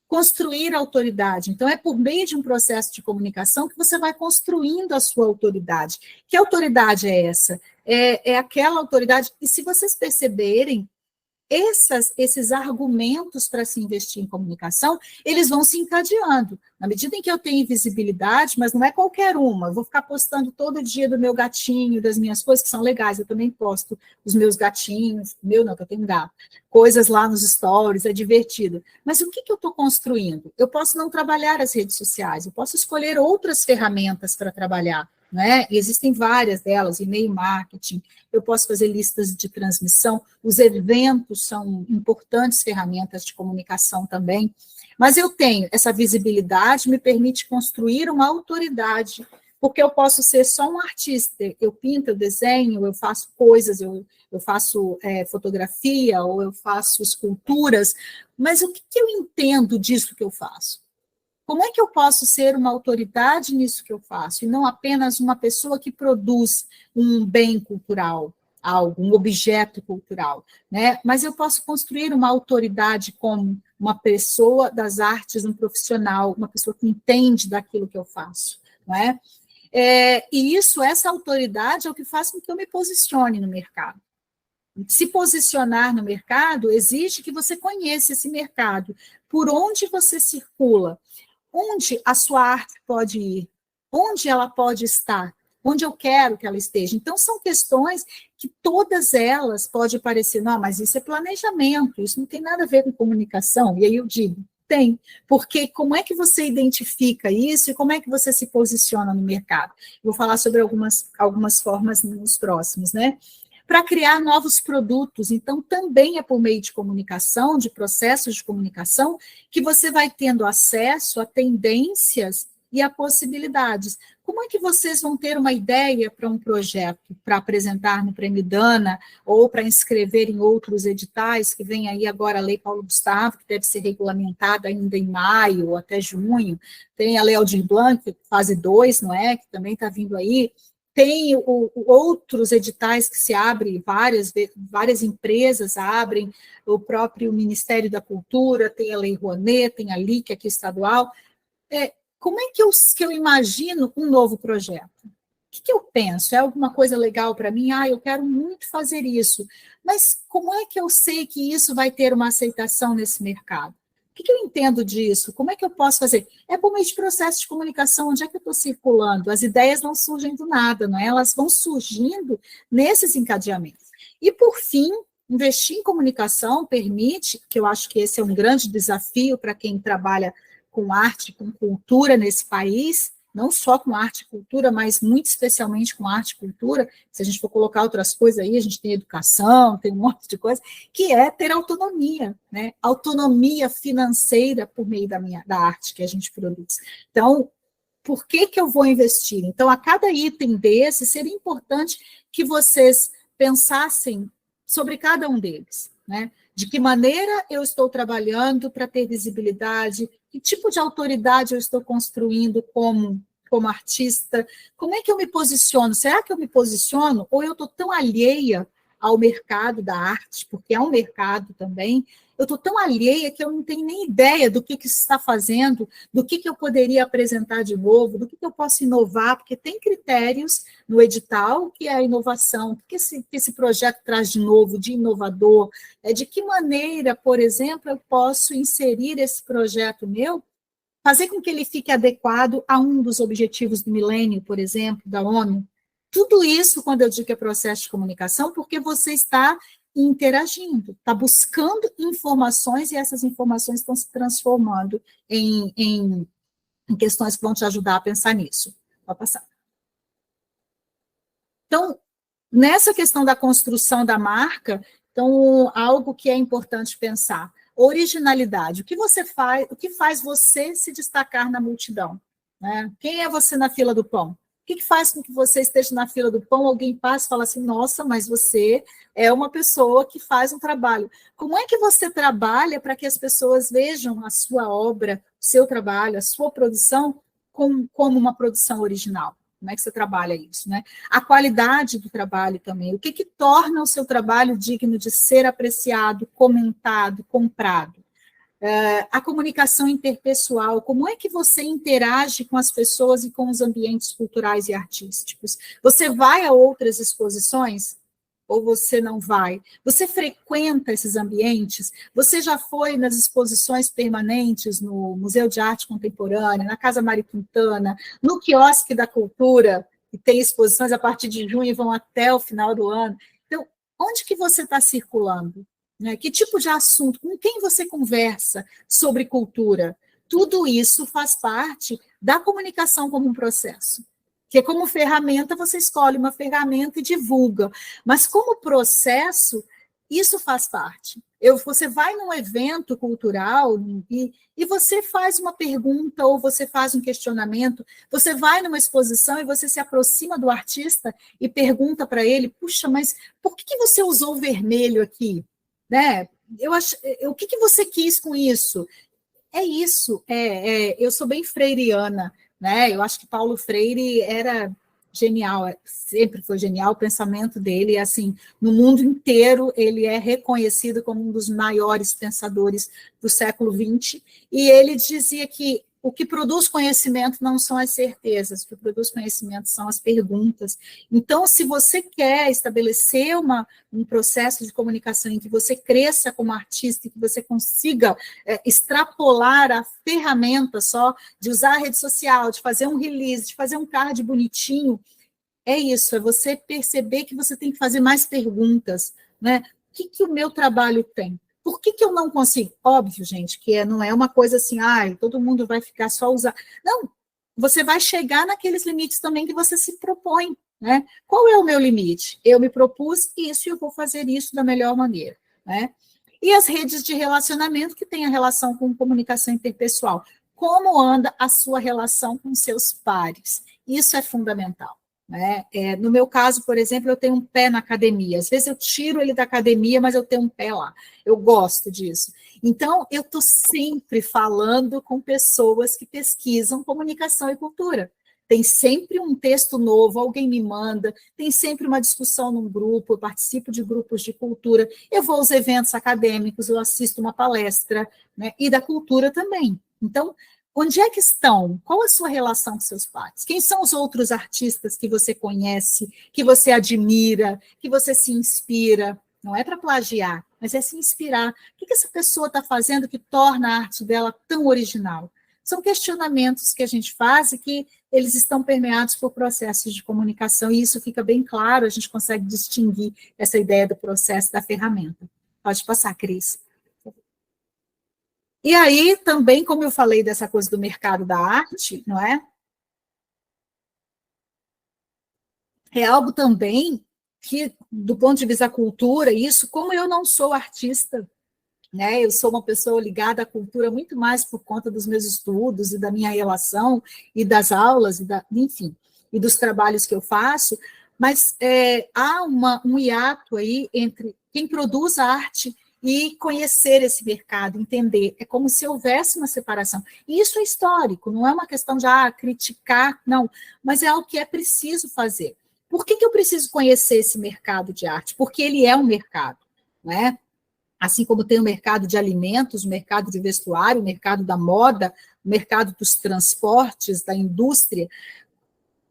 B: Construir autoridade. Então, é por meio de um processo de comunicação que você vai construindo a sua autoridade. Que autoridade é essa? é aquela autoridade, e se vocês perceberem, esses argumentos para se investir em comunicação, eles vão se encadeando. Na medida em que eu tenho visibilidade, mas não é qualquer uma, eu vou ficar postando todo dia do meu gatinho, das minhas coisas que são legais, eu também posto os meus gatinhos, meu não, que eu tenho um gato, coisas lá nos stories, é divertido. Mas o que eu estou construindo? Eu posso não trabalhar as redes sociais, eu posso escolher outras ferramentas para trabalhar, né? E existem várias delas, e-mail marketing, eu posso fazer listas de transmissão, os eventos são importantes ferramentas de comunicação também, mas eu tenho essa visibilidade, me permite construir uma autoridade, porque eu posso ser só um artista, eu pinto, eu desenho, eu faço coisas, eu faço fotografia, ou eu faço esculturas, mas o que eu entendo disso que eu faço? Como é que eu posso ser uma autoridade nisso que eu faço, e não apenas uma pessoa que produz um bem cultural, algo, um objeto cultural, né? Mas eu posso construir uma autoridade como uma pessoa das artes, um profissional, uma pessoa que entende daquilo que eu faço, não é? E essa autoridade é o que faz com que eu me posicione no mercado. Se posicionar no mercado exige que você conheça esse mercado, por onde você circula, onde a sua arte pode ir, onde ela pode estar, onde eu quero que ela esteja. Então, são questões que todas elas podem parecer, não, mas isso é planejamento, isso não tem nada a ver com comunicação. E aí eu digo, tem, porque como é que você identifica isso e como é que você se posiciona no mercado? Vou falar sobre algumas formas nos próximos, né? Para criar novos produtos. Então, também é por meio de comunicação, de processos de comunicação, que você vai tendo acesso a tendências e a possibilidades. Como é que vocês vão ter uma ideia para um projeto, para apresentar no Prêmio Dana, ou para inscrever em outros editais, que vem aí agora a Lei Paulo Gustavo, que deve ser regulamentada ainda em maio ou até junho, tem a Lei Aldir Blanc, fase 2, não é? Que também está vindo aí. Tem outros editais que se abrem, várias empresas abrem, o próprio Ministério da Cultura, tem a Lei Rouanet, tem a LIC aqui estadual. Como é que eu imagino um novo projeto? O que eu penso? É alguma coisa legal para mim? Eu quero muito fazer isso. Mas como é que eu sei que isso vai ter uma aceitação nesse mercado? O que eu entendo disso? Como é que eu posso fazer? É por meio de processo de comunicação, onde é que eu estou circulando? As ideias não surgem do nada, não é? Elas vão surgindo nesses encadeamentos. E, por fim, investir em comunicação permite, que eu acho que esse é um grande desafio para quem trabalha com arte, com cultura nesse país, não só com arte e cultura, mas muito especialmente com arte e cultura, se a gente for colocar outras coisas aí, a gente tem educação, tem um monte de coisa, que é ter autonomia, né? Autonomia financeira por meio da arte que a gente produz. Então, por que eu vou investir? Então, a cada item desse, seria importante que vocês pensassem sobre cada um deles, né? De que maneira eu estou trabalhando para ter visibilidade, que tipo de autoridade eu estou construindo como artista, como é que eu me posiciono? Será que eu me posiciono ou eu estou tão alheia ao mercado da arte, porque é um mercado também, eu estou tão alheia que eu não tenho nem ideia do que se está fazendo, do que eu poderia apresentar de novo, do que eu posso inovar, porque tem critérios no edital que é a inovação, o que esse projeto traz de novo, de inovador, de que maneira, por exemplo, eu posso inserir esse projeto meu, fazer com que ele fique adequado a um dos objetivos do milênio, por exemplo, da ONU. Tudo isso, quando eu digo que é processo de comunicação, porque você está interagindo, está buscando informações e essas informações estão se transformando em questões que vão te ajudar a pensar nisso. Pode passar. Então, nessa questão da construção da marca, então, algo que é importante pensar, originalidade, o que você faz, o que faz você se destacar na multidão? Né? Quem é você na fila do pão? O que faz com que você esteja na fila do pão, alguém passa e fala assim, nossa, mas você é uma pessoa que faz um trabalho. Como é que você trabalha para que as pessoas vejam a sua obra, o seu trabalho, a sua produção como uma produção original? Como é que você trabalha isso, né? A qualidade do trabalho também. O que torna o seu trabalho digno de ser apreciado, comentado, comprado? A comunicação interpessoal, como é que você interage com as pessoas e com os ambientes culturais e artísticos? Você vai a outras exposições ou você não vai? Você frequenta esses ambientes? Você já foi nas exposições permanentes no Museu de Arte Contemporânea, na Casa Mário Quintana, no Quiosque da Cultura, que tem exposições a partir de junho e vão até o final do ano? Então, onde que você está circulando? Né? Que tipo de assunto? Com quem você conversa sobre cultura? Tudo isso faz parte da comunicação como um processo. Que como ferramenta, você escolhe uma ferramenta e divulga. Mas como processo, isso faz parte. Você vai num evento cultural e você faz uma pergunta ou você faz um questionamento, você vai numa exposição e você se aproxima do artista e pergunta para ele, puxa, mas por que você usou vermelho aqui? Né? O que você quis com isso? É isso, eu sou bem freiriana, né? Eu acho que Paulo Freire era genial, sempre foi genial o pensamento dele, assim, no mundo inteiro ele é reconhecido como um dos maiores pensadores do século XX, e ele dizia que o que produz conhecimento não são as certezas, o que produz conhecimento são as perguntas. Então, se você quer estabelecer um processo de comunicação em que você cresça como artista, e que você consiga extrapolar a ferramenta só de usar a rede social, de fazer um release, de fazer um card bonitinho, é isso, é você perceber que você tem que fazer mais perguntas, né? O que o meu trabalho tem? Por que eu não consigo? Óbvio, gente, que não é uma coisa assim, todo mundo vai ficar só usar. Não, você vai chegar naqueles limites também que você se propõe, né? Qual é o meu limite? Eu me propus isso e eu vou fazer isso da melhor maneira, né? E as redes de relacionamento que têm a relação com comunicação interpessoal. Como anda a sua relação com seus pares? Isso é fundamental. Né? No meu caso, por exemplo, eu tenho um pé na academia. Às vezes eu tiro ele da academia, mas eu tenho um pé lá. Eu gosto disso. Então, eu estou sempre falando com pessoas que pesquisam comunicação e cultura. Tem sempre um texto novo, alguém me manda, tem sempre uma discussão num grupo, eu participo de grupos de cultura, eu vou aos eventos acadêmicos, eu assisto uma palestra, né? E da cultura também. Então, onde é que estão? Qual a sua relação com seus pares? Quem são os outros artistas que você conhece, que você admira, que você se inspira? Não é para plagiar, mas é se inspirar. O que essa pessoa está fazendo que torna a arte dela tão original? São questionamentos que a gente faz e que eles estão permeados por processos de comunicação, e isso fica bem claro, a gente consegue distinguir essa ideia do processo da ferramenta. Pode passar, Cris. E aí, também, como eu falei dessa coisa do mercado da arte, não é? É algo também que, do ponto de vista da cultura, isso, como eu não sou artista, né? Eu sou uma pessoa ligada à cultura muito mais por conta dos meus estudos e da minha relação e das aulas, enfim, e dos trabalhos que eu faço, mas há um hiato aí entre quem produz arte e conhecer esse mercado, entender. É como se houvesse uma separação. E isso é histórico, não é uma questão de criticar, não, mas é algo que é preciso fazer. Por que eu preciso conhecer esse mercado de arte? Porque ele é um mercado, não é? Assim como tem o mercado de alimentos, o mercado de vestuário, o mercado da moda, o mercado dos transportes, da indústria.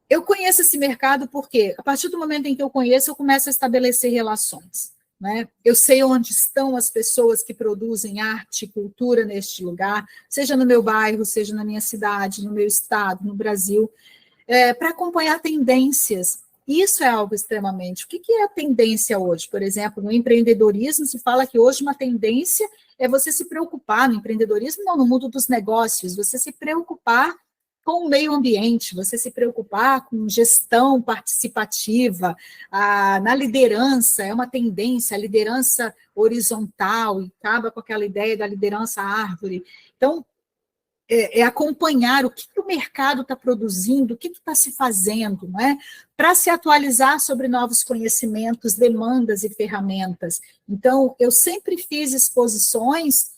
B: Eu conheço esse mercado porque, a partir do momento em que eu conheço, eu começo a estabelecer relações. Né? Eu sei onde estão as pessoas que produzem arte e cultura neste lugar, seja no meu bairro, seja na minha cidade, no meu estado, no Brasil, para acompanhar tendências. Isso é algo extremamente... O que é a tendência hoje? Por exemplo, no empreendedorismo, se fala que hoje uma tendência é você se preocupar, no empreendedorismo, não, no mundo dos negócios, você se preocupar com o meio ambiente, você se preocupar com gestão participativa, na liderança, é uma tendência, a liderança horizontal, e acaba com aquela ideia da liderança árvore. Então, acompanhar o que o mercado está produzindo, o que está se fazendo, não é? Para se atualizar sobre novos conhecimentos, demandas e ferramentas. Então, eu sempre fiz exposições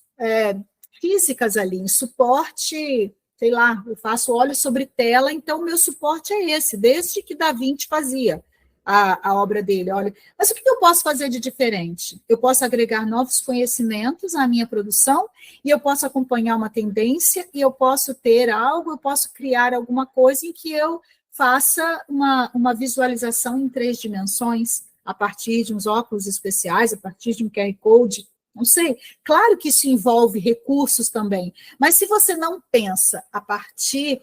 B: físicas ali, em suporte, sei lá, eu faço óleo sobre tela, então o meu suporte é esse, desde que Da Vinci fazia. a obra dele, olha, mas o que eu posso fazer de diferente? Eu posso agregar novos conhecimentos à minha produção, e eu posso acompanhar uma tendência, e eu posso ter algo, eu posso criar alguma coisa em que eu faça uma visualização em 3 dimensões, a partir de uns óculos especiais, a partir de um QR Code, não sei. Claro que isso envolve recursos também, mas se você não pensa a partir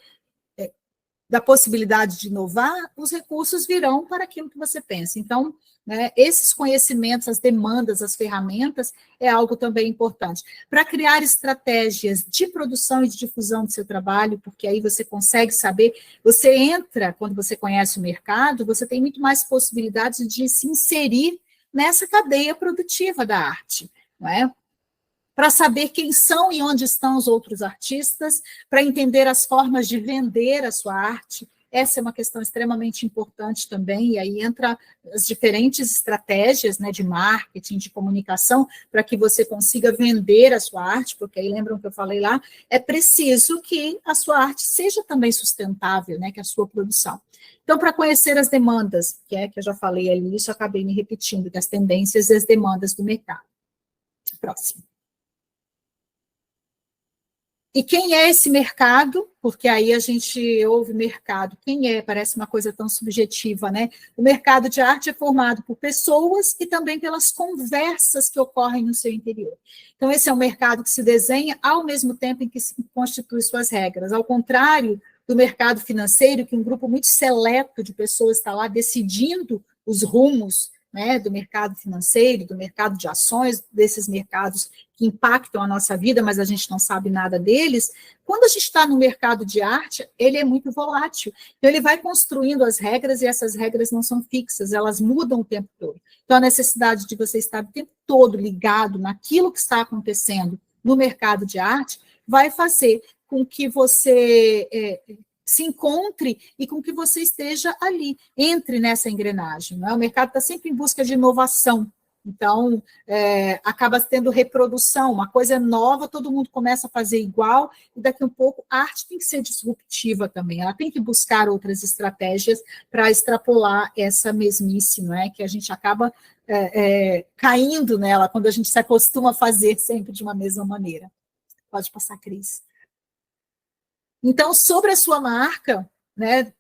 B: da possibilidade de inovar, os recursos virão para aquilo que você pensa. Então, né, esses conhecimentos, as demandas, as ferramentas, é algo também importante. Para criar estratégias de produção e de difusão do seu trabalho, porque aí você consegue saber, você entra, quando você conhece o mercado, você tem muito mais possibilidades de se inserir nessa cadeia produtiva da arte, não é? Para saber quem são e onde estão os outros artistas, para entender as formas de vender a sua arte. Essa é uma questão extremamente importante também, e aí entra as diferentes estratégias, né, de marketing, de comunicação, para que você consiga vender a sua arte, porque aí lembram que eu falei lá, é preciso que a sua arte seja também sustentável, né, que a sua produção. Então, para conhecer as demandas, que eu já falei ali, isso eu acabei me repetindo, das tendências e as demandas do mercado. Próximo. E quem é esse mercado? Porque aí a gente ouve mercado. Quem é? Parece uma coisa tão subjetiva, né? O mercado de arte é formado por pessoas e também pelas conversas que ocorrem no seu interior. Então, esse é um mercado que se desenha ao mesmo tempo em que se constitui suas regras. Ao contrário do mercado financeiro, que um grupo muito seleto de pessoas está lá decidindo os rumos, né, do mercado financeiro, do mercado de ações, desses mercados que impactam a nossa vida, mas a gente não sabe nada deles. Quando a gente está no mercado de arte, ele é muito volátil. Então, ele vai construindo as regras, e essas regras não são fixas, elas mudam o tempo todo. Então, a necessidade de você estar o tempo todo ligado naquilo que está acontecendo no mercado de arte vai fazer com que você se encontre e com que você esteja ali, entre nessa engrenagem. Não é? O mercado está sempre em busca de inovação, então acaba tendo reprodução, uma coisa nova, todo mundo começa a fazer igual, e daqui a um pouco a arte tem que ser disruptiva também, ela tem que buscar outras estratégias para extrapolar essa mesmice, não é? Que a gente acaba caindo nela quando a gente se acostuma a fazer sempre de uma mesma maneira. Pode passar, Cris. Então, sobre a sua marca, né,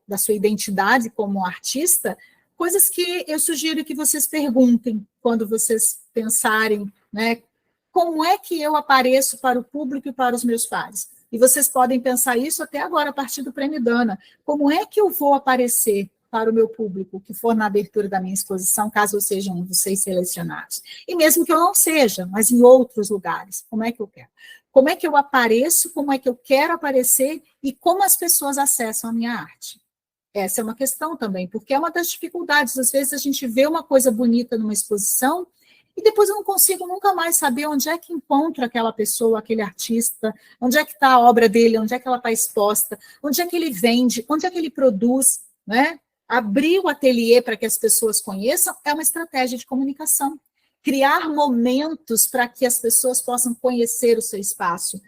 B: da sua identidade como artista, coisas que eu sugiro que vocês perguntem quando vocês pensarem, né, como é que eu apareço para o público e para os meus pares? E vocês podem pensar isso até agora, a partir do Prêmio Dana. Como é que eu vou aparecer para o meu público que for na abertura da minha exposição, caso eu seja um dos 6 selecionados? E mesmo que eu não seja, mas em outros lugares, como é que eu quero? Como é que eu apareço, como é que eu quero aparecer e como as pessoas acessam a minha arte? Essa é uma questão também, porque é uma das dificuldades. Às vezes a gente vê uma coisa bonita numa exposição e depois eu não consigo nunca mais saber onde é que encontro aquela pessoa, aquele artista, onde é que está a obra dele, onde é que ela está exposta, onde é que ele vende, onde é que ele produz, né? Abrir o ateliê para que as pessoas conheçam é uma estratégia de comunicação. Criar momentos para que as pessoas possam conhecer o seu espaço.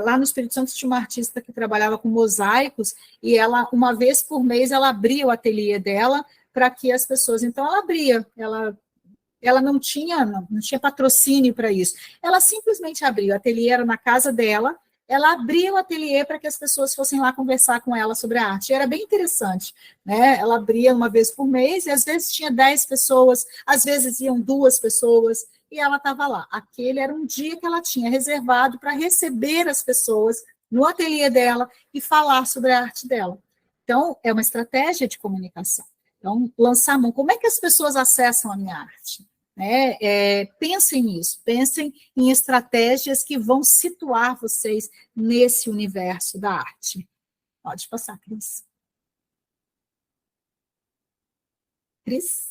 B: Lá no Espírito Santo tinha uma artista que trabalhava com mosaicos, e ela, uma vez por mês, ela abria o ateliê dela para que as pessoas... Então, ela abria, ela não tinha patrocínio para isso. Ela simplesmente abria, o ateliê era na casa dela, ela abria o ateliê para que as pessoas fossem lá conversar com ela sobre a arte. Era bem interessante, né? Ela abria uma vez por mês, e às vezes tinha 10 pessoas, às vezes iam 2 pessoas, e ela estava lá. Aquele era um dia que ela tinha reservado para receber as pessoas no ateliê dela e falar sobre a arte dela. Então, é uma estratégia de comunicação. Então, lançar a mão. Como é que as pessoas acessam a minha arte? Pensem nisso, pensem em estratégias que vão situar vocês nesse universo da arte. Pode passar, Cris. Cris?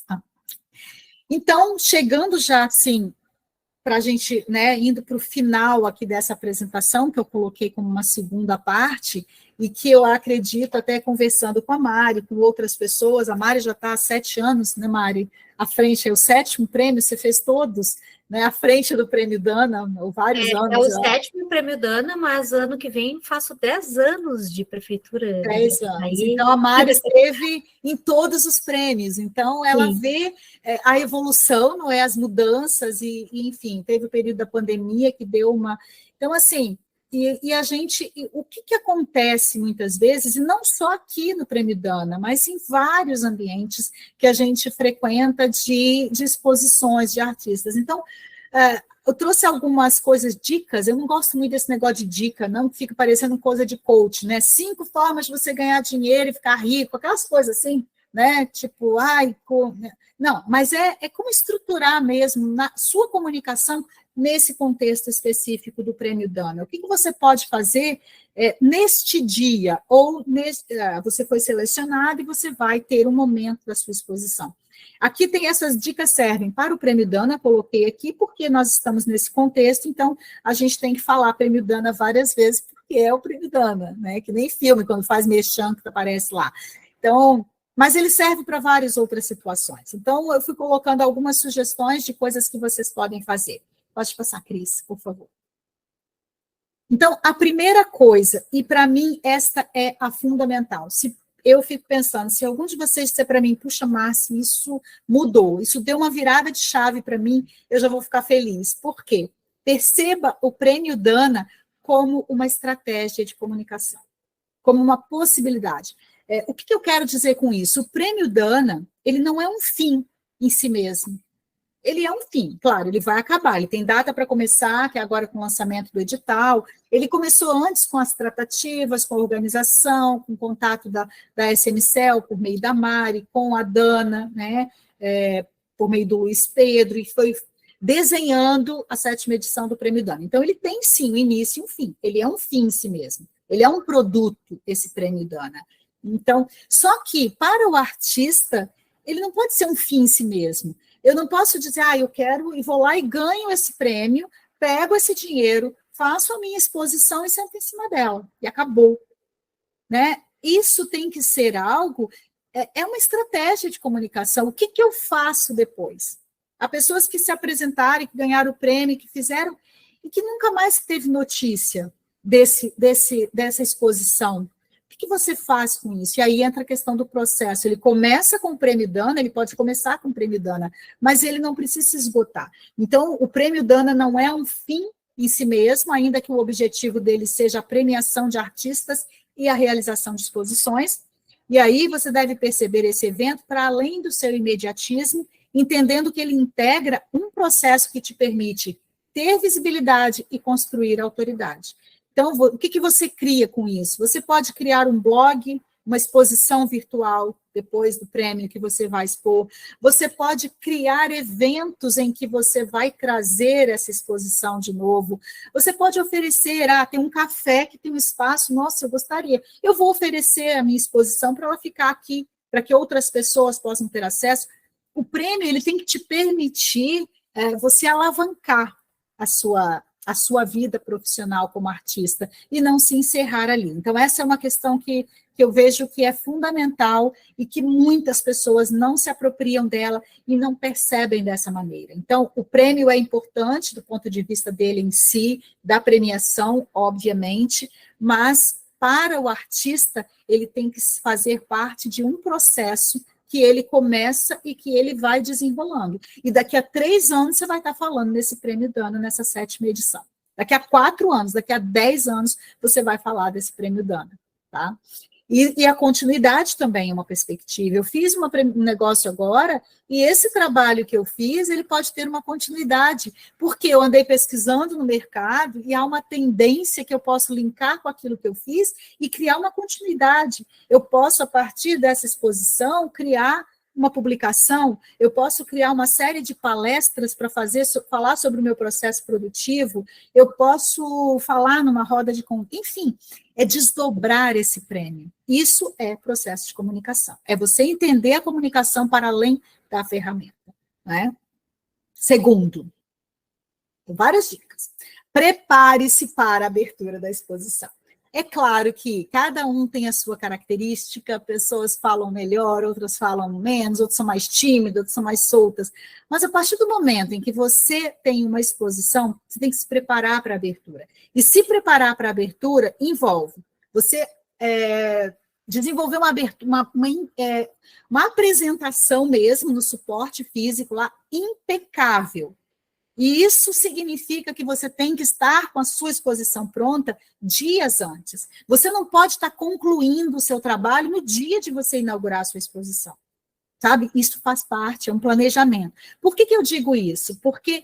B: Então, chegando já, assim, para a gente, né, indo para o final aqui dessa apresentação, que eu coloquei como uma segunda parte, e que eu acredito, até conversando com a Mari, com outras pessoas, a Mari já está há 7 anos, né, Mari, à frente, é o 7º prêmio, você fez todos, né, à frente do Prêmio Dana, ou vários anos.
A: É o 7º Prêmio Dana, mas ano que vem faço 10 anos de prefeitura.
B: 10 anos. Então, a Mari esteve em todos os prêmios. Então, ela Sim. vê a evolução, não é? As mudanças, e, enfim, teve o período da pandemia que deu uma... Então, assim, e a gente... O que acontece muitas vezes, e não só aqui no Prêmio Dana, mas em vários ambientes que a gente frequenta de exposições de artistas. Então, eu trouxe algumas coisas, dicas. Eu não gosto muito desse negócio de dica, não, que fica parecendo coisa de coach, né? 5 formas de você ganhar dinheiro e ficar rico, aquelas coisas assim, né? Tipo, não, mas é como estruturar mesmo na sua comunicação nesse contexto específico do Prêmio Dana. O que você pode fazer neste dia, ou você foi selecionado e você vai ter um momento da sua exposição. Aqui tem essas dicas, servem para o Prêmio Dana, coloquei aqui, porque nós estamos nesse contexto, então a gente tem que falar Prêmio Dana várias vezes, porque é o Prêmio Dana, né? Que nem filme, quando faz merchan, que aparece lá. Então, mas ele serve para várias outras situações. Então, eu fui colocando algumas sugestões de coisas que vocês podem fazer. Pode passar, Cris, por favor. Então, a primeira coisa, e para mim esta é a fundamental, eu fico pensando, se algum de vocês disser para mim, puxa, Márcia, isso mudou, isso deu uma virada de chave para mim, eu já vou ficar feliz. Por quê? Perceba o Prêmio Dana como uma estratégia de comunicação, como uma possibilidade. O que eu quero dizer com isso? O Prêmio Dana, ele não é um fim em si mesmo. Ele é um fim, claro, ele vai acabar, ele tem data para começar, que é agora com o lançamento do edital, ele começou antes com as tratativas, com a organização, com o contato da SMCEL, por meio da Mari, com a Dana, né, por meio do Luiz Pedro, e foi desenhando a 7ª edição do Prêmio Dana. Então, ele tem, sim, um início e um fim, ele é um fim em si mesmo, ele é um produto, esse Prêmio Dana. Então, só que, para o artista, ele não pode ser um fim em si mesmo. Eu não posso dizer, eu quero, e vou lá e ganho esse prêmio, pego esse dinheiro, faço a minha exposição e sento em cima dela, e acabou. Né? Isso tem que ser algo, é uma estratégia de comunicação. O que eu faço depois? Há pessoas que se apresentaram, que ganharam o prêmio, que fizeram, e que nunca mais teve notícia dessa exposição. O que você faz com isso? E aí entra a questão do processo. Ele começa com o Prêmio Dana, ele pode começar com o Prêmio Dana, mas ele não precisa se esgotar. Então, o Prêmio Dana não é um fim em si mesmo, ainda que o objetivo dele seja a premiação de artistas e a realização de exposições. E aí você deve perceber esse evento para além do seu imediatismo, entendendo que ele integra um processo que te permite ter visibilidade e construir autoridade. Então, o que você cria com isso? Você pode criar um blog, uma exposição virtual, depois do prêmio que você vai expor. Você pode criar eventos em que você vai trazer essa exposição de novo. Você pode oferecer, tem um café que tem um espaço, nossa, eu gostaria. Eu vou oferecer a minha exposição para ela ficar aqui, para que outras pessoas possam ter acesso. O prêmio, ele tem que te permitir você alavancar a sua vida profissional como artista e não se encerrar ali. Então, essa é uma questão que eu vejo que é fundamental e que muitas pessoas não se apropriam dela e não percebem dessa maneira. Então, o prêmio é importante do ponto de vista dele em si, da premiação, obviamente, mas para o artista, ele tem que fazer parte de um processo que ele começa e que ele vai desenrolando. E daqui a 3 anos você vai estar falando nesse Prêmio Dana, nessa 7ª edição. Daqui a 4 anos, daqui a 10 anos, você vai falar desse Prêmio Dana. Tá? E a continuidade também é uma perspectiva. Eu fiz um negócio agora, e esse trabalho que eu fiz, ele pode ter uma continuidade, porque eu andei pesquisando no mercado, e há uma tendência que eu posso linkar com aquilo que eu fiz e criar uma continuidade. Eu posso, a partir dessa exposição, criar uma publicação, eu posso criar uma série de palestras para falar sobre o meu processo produtivo, eu posso falar numa roda de... Enfim, é desdobrar esse prêmio. Isso é processo de comunicação. É você entender a comunicação para além da ferramenta. Né? Segundo, várias dicas. Prepare-se para a abertura da exposição. É claro que cada um tem a sua característica, pessoas falam melhor, outras falam menos, outras são mais tímidas, outras são mais soltas. Mas a partir do momento em que você tem uma exposição, você tem que se preparar para a abertura. E se preparar para a abertura envolve você desenvolver uma apresentação mesmo no suporte físico lá impecável. E isso significa que você tem que estar com a sua exposição pronta dias antes. Você não pode estar concluindo o seu trabalho no dia de você inaugurar a sua exposição. Sabe? Isso faz parte, é um planejamento. Por que eu digo isso? Porque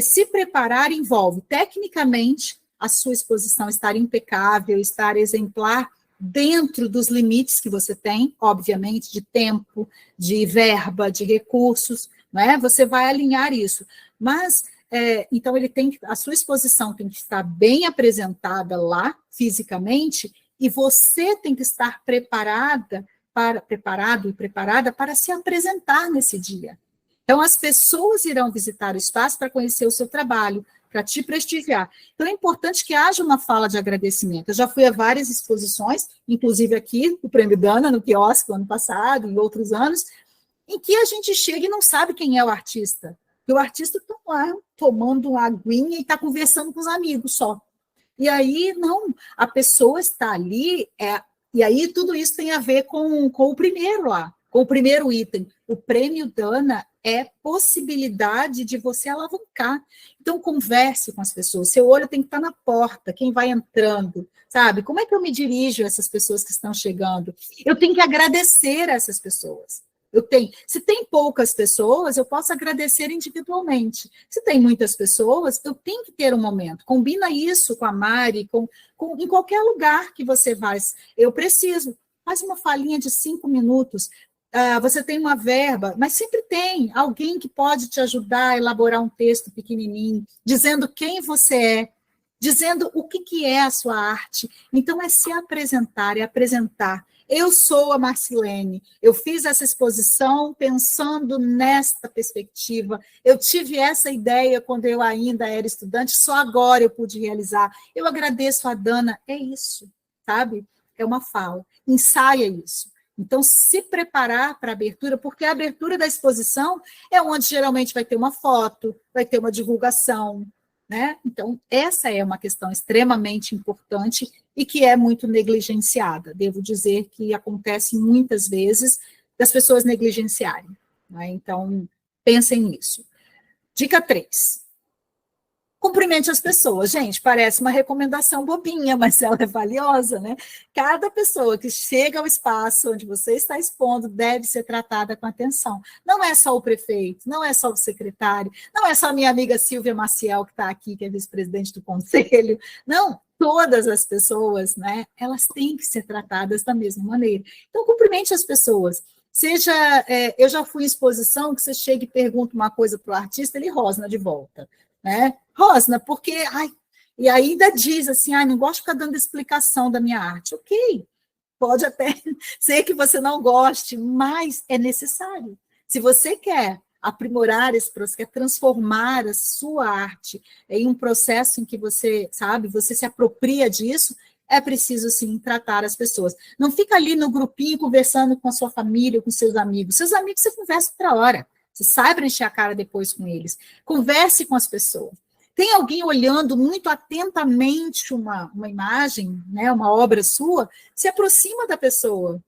B: se preparar envolve, tecnicamente, a sua exposição estar impecável, estar exemplar dentro dos limites que você tem, obviamente, de tempo, de verba, de recursos, né? Você vai alinhar isso. Mas, então, a sua exposição tem que estar bem apresentada lá, fisicamente, e você tem que estar preparado e preparada para se apresentar nesse dia. Então, as pessoas irão visitar o espaço para conhecer o seu trabalho, para te prestigiar. Então, é importante que haja uma fala de agradecimento. Eu já fui a várias exposições, inclusive aqui, no Prêmio Dana, no quiosque, no ano passado, em outros anos, em que a gente chega e não sabe quem é o artista. Porque o artista está lá tomando uma aguinha e está conversando com os amigos só. E aí, não, a pessoa está ali, e aí tudo isso tem a ver com o primeiro lá, com o primeiro item. O Prêmio Dana é possibilidade de você alavancar. Então, converse com as pessoas. Seu olho tem que estar na porta, quem vai entrando, sabe? Como é que eu me dirijo a essas pessoas que estão chegando? Eu tenho que agradecer a essas pessoas. Se tem poucas pessoas, eu posso agradecer individualmente. Se tem muitas pessoas, eu tenho que ter um momento. Combina isso com a Mari, em qualquer lugar que você vai. Eu preciso. Faz uma falinha de 5 minutos. Você tem uma verba, mas sempre tem alguém que pode te ajudar a elaborar um texto pequenininho, dizendo quem você é, dizendo o que é a sua arte. Então, é se apresentar, é apresentar. Eu sou a Marcilene, eu fiz essa exposição pensando nesta perspectiva, eu tive essa ideia quando eu ainda era estudante, só agora eu pude realizar. Eu agradeço a Dana, é isso, sabe? É uma fala, ensaia isso. Então, se preparar para a abertura, porque a abertura da exposição é onde geralmente vai ter uma foto, vai ter uma divulgação, né? Então, essa é uma questão extremamente importante e que é muito negligenciada. Devo dizer que acontece muitas vezes das pessoas negligenciarem, né? Então, pensem nisso. Dica 3. Cumprimente as pessoas. Gente, parece uma recomendação bobinha, mas ela é valiosa, né? Cada pessoa que chega ao espaço onde você está expondo deve ser tratada com atenção. Não é só o prefeito, não é só o secretário, não é só a minha amiga Silvia Maciel, que está aqui, que é vice-presidente do conselho. Não, todas as pessoas, né? Elas têm que ser tratadas da mesma maneira. Então, cumprimente as pessoas. Eu já fui em exposição que você chega e pergunta uma coisa para o artista, ele rosna de volta. Né? Rosna, porque e ainda diz assim, não gosto de ficar dando explicação da minha arte. Ok, pode até ser que você não goste, mas é necessário. Se você quer aprimorar esse processo, quer transformar a sua arte em um processo em que você, sabe, você se apropria disso, é preciso, sim, tratar as pessoas. Não fica ali no grupinho conversando com a sua família, com seus amigos. Seus amigos você conversa outra hora. Você saiba encher a cara depois com eles. Converse com as pessoas. Tem alguém olhando muito atentamente uma imagem, né, uma obra sua, se aproxima da pessoa.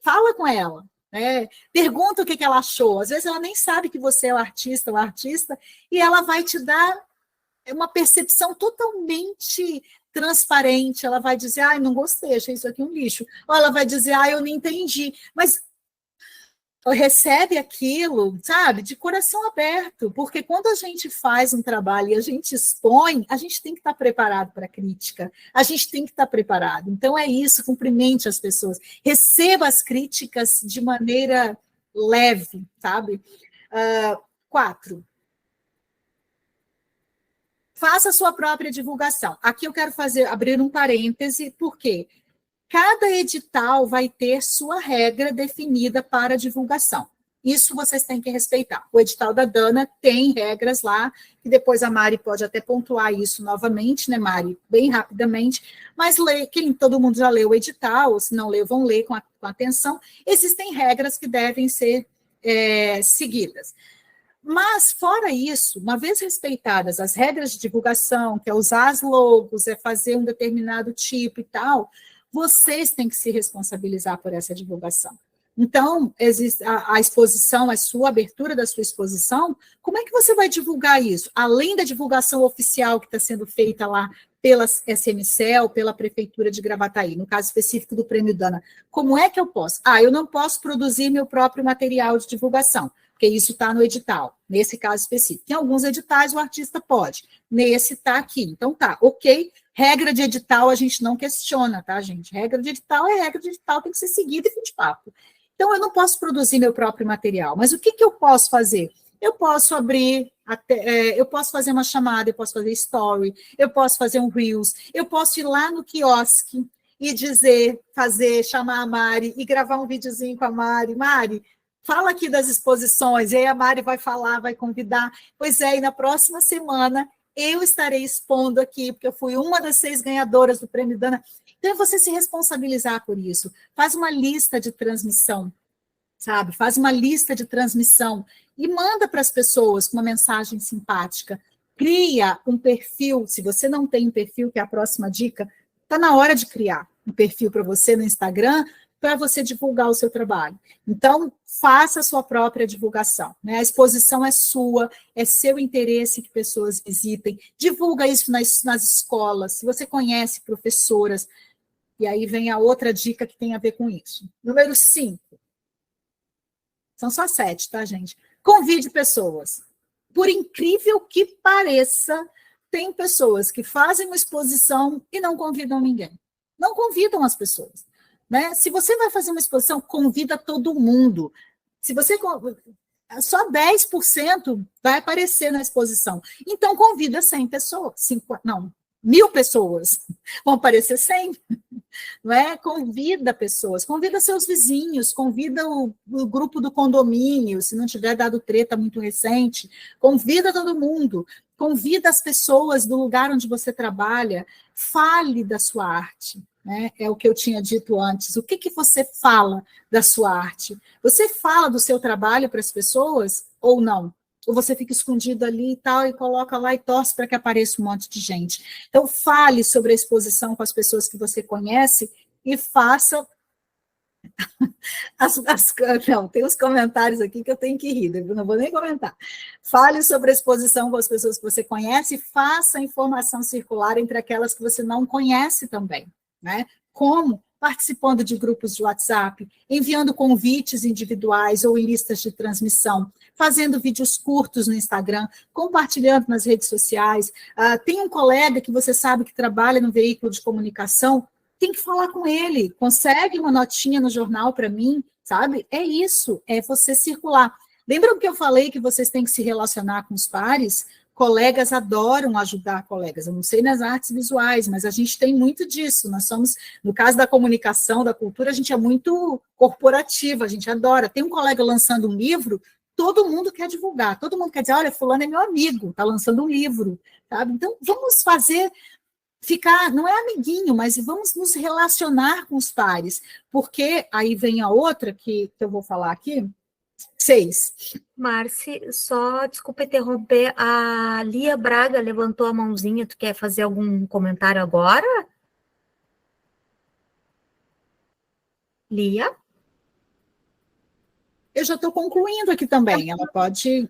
B: Fala com ela. Né? Pergunta o que ela achou. Às vezes ela nem sabe que você é o artista, e ela vai te dar uma percepção totalmente transparente. Ela vai dizer, não gostei, achei isso aqui um lixo. Ou ela vai dizer, eu não entendi. Mas recebe aquilo, sabe, de coração aberto, porque quando a gente faz um trabalho e a gente expõe, a gente tem que estar preparado para a crítica, a gente tem que estar preparado. Então é isso, cumprimente as pessoas, receba as críticas de maneira leve, sabe? 4. Faça a sua própria divulgação. Aqui eu quero abrir um parêntese, porque cada edital vai ter sua regra definida para divulgação. Isso vocês têm que respeitar. O edital da Dana tem regras lá, que depois a Mari pode até pontuar isso novamente, né, Mari? Bem rapidamente, mas todo mundo já leu o edital, ou se não leu, vão ler com atenção. Existem regras que devem ser seguidas. Mas, fora isso, uma vez respeitadas as regras de divulgação, que é usar as logos, é fazer um determinado tipo e tal, vocês têm que se responsabilizar por essa divulgação. Então, existe a exposição, a sua abertura da sua exposição, como é que você vai divulgar isso? Além da divulgação oficial que está sendo feita lá pela SMCEL, pela Prefeitura de Gravataí, no caso específico do Prêmio Dana, como é que eu posso? Eu não posso produzir meu próprio material de divulgação, porque isso está no edital, nesse caso específico. Em alguns editais o artista pode, nesse está aqui. Então tá, ok, regra de edital a gente não questiona, tá, gente? Regra de edital é regra de edital, tem que ser seguida e fim de papo. Então eu não posso produzir meu próprio material, mas o que eu posso fazer? Eu posso abrir, eu posso fazer uma chamada, eu posso fazer story, eu posso fazer um Reels, eu posso ir lá no quiosque e chamar a Mari e gravar um videozinho com a Mari. Mari, fala aqui das exposições, e aí a Mari vai falar, vai convidar. Pois é, e na próxima semana eu estarei expondo aqui, porque eu fui uma das 6 ganhadoras do Prêmio Dana. Então, é você se responsabilizar por isso. Faz uma lista de transmissão, sabe? Faz uma lista de transmissão e manda para as pessoas com uma mensagem simpática. Cria um perfil, se você não tem um perfil, que é a próxima dica, está na hora de criar um perfil para você no Instagram, para você divulgar o seu trabalho. Então, faça a sua própria divulgação, né? A exposição é sua, é seu interesse que pessoas visitem, divulga isso nas escolas, se você conhece professoras, e aí vem a outra dica que tem a ver com isso. Número 5. São só 7, tá, gente? Convide pessoas. Por incrível que pareça, tem pessoas que fazem uma exposição e não convidam ninguém. Não convidam as pessoas. Né? Se você vai fazer uma exposição, convida todo mundo. Se você só 10% vai aparecer na exposição. Então, convida 100 pessoas. 1.000 pessoas. Vão aparecer 100. Não é? Convida pessoas, convida seus vizinhos, convida o grupo do condomínio, se não tiver dado treta muito recente, convida todo mundo, convida as pessoas do lugar onde você trabalha, fale da sua arte. Né? É o que eu tinha dito antes. O que você fala da sua arte? Você fala do seu trabalho para as pessoas ou não? Ou você fica escondido ali e tal, e coloca lá e torce para que apareça um monte de gente. Então, fale sobre a exposição com as pessoas que você conhece e faça... Não, tem uns comentários aqui que eu tenho que rir, eu não vou nem comentar. Fale sobre a exposição com as pessoas que você conhece e faça a informação circular entre aquelas que você não conhece também. Né? Como? Participando de grupos de WhatsApp, enviando convites individuais ou em listas de transmissão, fazendo vídeos curtos no Instagram, compartilhando nas redes sociais. Tem um colega que você sabe que trabalha no veículo de comunicação, tem que falar com ele, consegue uma notinha no jornal para mim, sabe? É isso, é você circular. Lembram que eu falei que vocês têm que se relacionar com os pares? Colegas adoram ajudar colegas, eu não sei nas artes visuais, mas a gente tem muito disso, nós somos, no caso da comunicação, da cultura, a gente é muito corporativa, a gente adora. Tem um colega lançando um livro, todo mundo quer divulgar, todo mundo quer dizer, olha, fulano é meu amigo, está lançando um livro, sabe? Então, vamos não é amiguinho, mas vamos nos relacionar com os pares, porque aí vem a outra que eu vou falar aqui, 6.
A: Marci, só desculpa interromper, a Lia Braga levantou a mãozinha, tu quer fazer algum comentário agora? Lia?
B: Eu já estou concluindo aqui também, ela pode...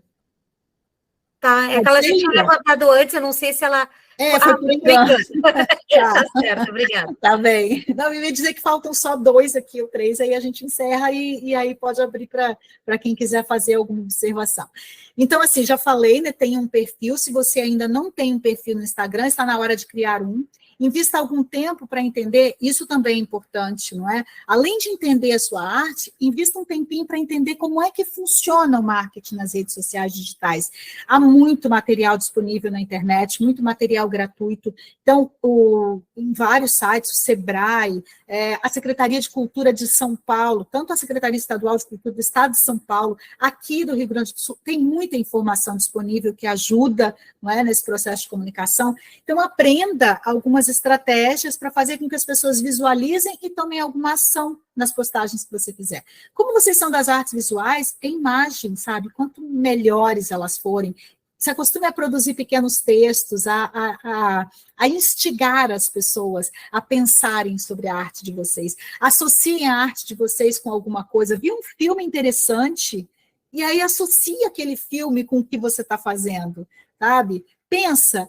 A: Tá, é que ela já tinha levantado antes, eu não sei se ela...
B: foi por engano.
A: Tá certo, obrigada.
B: Tá bem. Não, eu ia dizer que faltam só 2 aqui, ou 3, aí a gente encerra e aí pode abrir para quem quiser fazer alguma observação. Então, assim, já falei, né, tem um perfil, se você ainda não tem um perfil no Instagram, está na hora de criar um. invista algum tempo para entender, isso também é importante, não é? Além de entender a sua arte, invista um tempinho para entender como é que funciona o marketing nas redes sociais digitais. Há muito material disponível na internet, muito material gratuito. Então, em vários sites, o Sebrae, a Secretaria de Cultura de São Paulo, tanto a Secretaria Estadual de Cultura do Estado de São Paulo, aqui do Rio Grande do Sul, tem muita informação disponível que ajuda, não é, nesse processo de comunicação. Então, aprenda algumas estratégias para fazer com que as pessoas visualizem e tomem alguma ação nas postagens que você fizer. Como vocês são das artes visuais, é imagem, sabe? Quanto melhores elas forem, se acostume a produzir pequenos textos, a instigar as pessoas a pensarem sobre a arte de vocês. Associem a arte de vocês com alguma coisa. Viu um filme interessante, e aí associe aquele filme com o que você está fazendo, sabe? Pensa,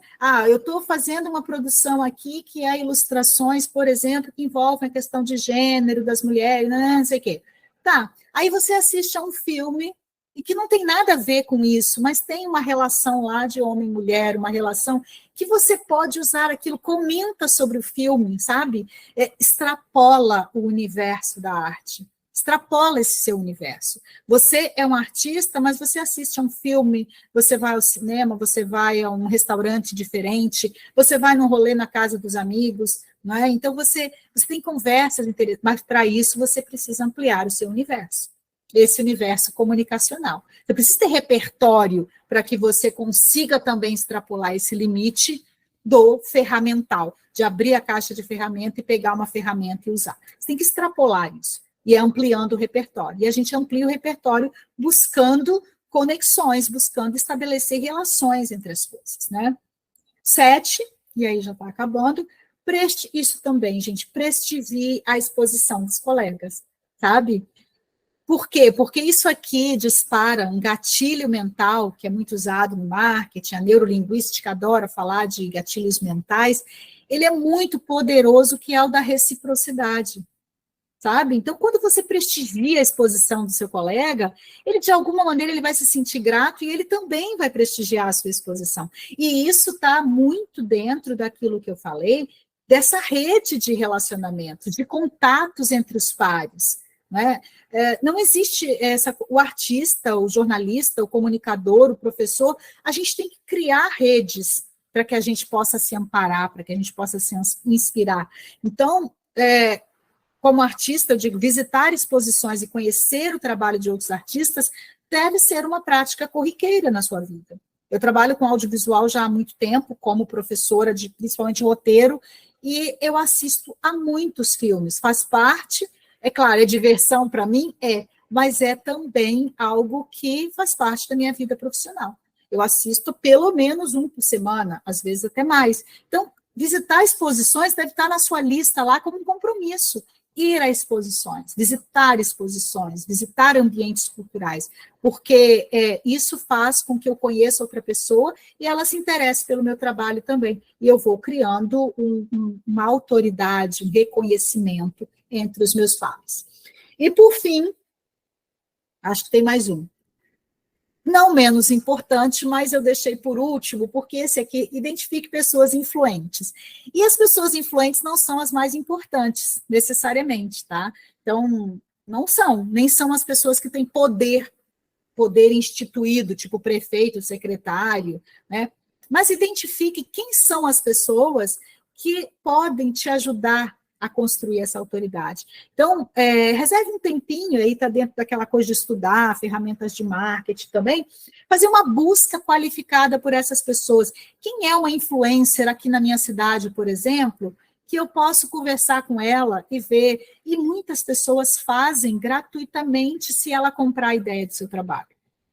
B: eu estou fazendo uma produção aqui que é ilustrações, por exemplo, que envolvem a questão de gênero das mulheres, não sei o quê. Tá, aí você assiste a um filme e que não tem nada a ver com isso, mas tem uma relação lá de homem e mulher, uma relação que você pode usar aquilo, comenta sobre o filme, sabe? Extrapola o universo da arte. Extrapola esse seu universo. Você é um artista, mas você assiste a um filme, você vai ao cinema, você vai a um restaurante diferente, você vai num rolê na casa dos amigos, não é? Então, você tem conversas interessantes, mas para isso você precisa ampliar o seu universo, esse universo comunicacional. Você precisa ter repertório para que você consiga também extrapolar esse limite do ferramental, de abrir a caixa de ferramenta e pegar uma ferramenta e usar. Você tem que extrapolar isso. E é ampliando o repertório. E a gente amplia o repertório buscando conexões, buscando estabelecer relações entre as coisas, né? 7, e aí já está acabando, isso também, gente, prestigie a exposição dos colegas, sabe? Por quê? Porque isso aqui dispara um gatilho mental, que é muito usado no marketing, a neurolinguística adora falar de gatilhos mentais, ele é muito poderoso, que é o da reciprocidade. Sabe? Então, quando você prestigia a exposição do seu colega, ele, de alguma maneira, ele vai se sentir grato e ele também vai prestigiar a sua exposição. E isso está muito dentro daquilo que eu falei, dessa rede de relacionamento, de contatos entre os pares. Né? Não existe o artista, o jornalista, o comunicador, o professor, a gente tem que criar redes para que a gente possa se amparar, para que a gente possa se inspirar. Então, como artista, eu digo, visitar exposições e conhecer o trabalho de outros artistas deve ser uma prática corriqueira na sua vida. Eu trabalho com audiovisual já há muito tempo, como professora de principalmente roteiro, e eu assisto a muitos filmes. Faz parte, é claro, é diversão para mim, mas é também algo que faz parte da minha vida profissional. Eu assisto pelo menos um por semana, às vezes até mais. Então, visitar exposições deve estar na sua lista lá como um compromisso. Ir a exposições, visitar ambientes culturais, porque isso faz com que eu conheça outra pessoa e ela se interesse pelo meu trabalho também. E eu vou criando uma autoridade, um reconhecimento entre os meus pares. E, por fim, acho que tem mais um. Não menos importante, mas eu deixei por último, porque esse aqui, identifique pessoas influentes. E as pessoas influentes não são as mais importantes, necessariamente, tá? Então, não são, nem são as pessoas que têm poder instituído, tipo prefeito, secretário, né? Mas identifique quem são as pessoas que podem te ajudar a construir essa autoridade. Então, reserve um tempinho, aí está dentro daquela coisa de estudar, ferramentas de marketing também, fazer uma busca qualificada por essas pessoas. Quem é uma influencer aqui na minha cidade, por exemplo, que eu posso conversar com ela e ver, e muitas pessoas fazem gratuitamente se ela comprar a ideia do seu trabalho.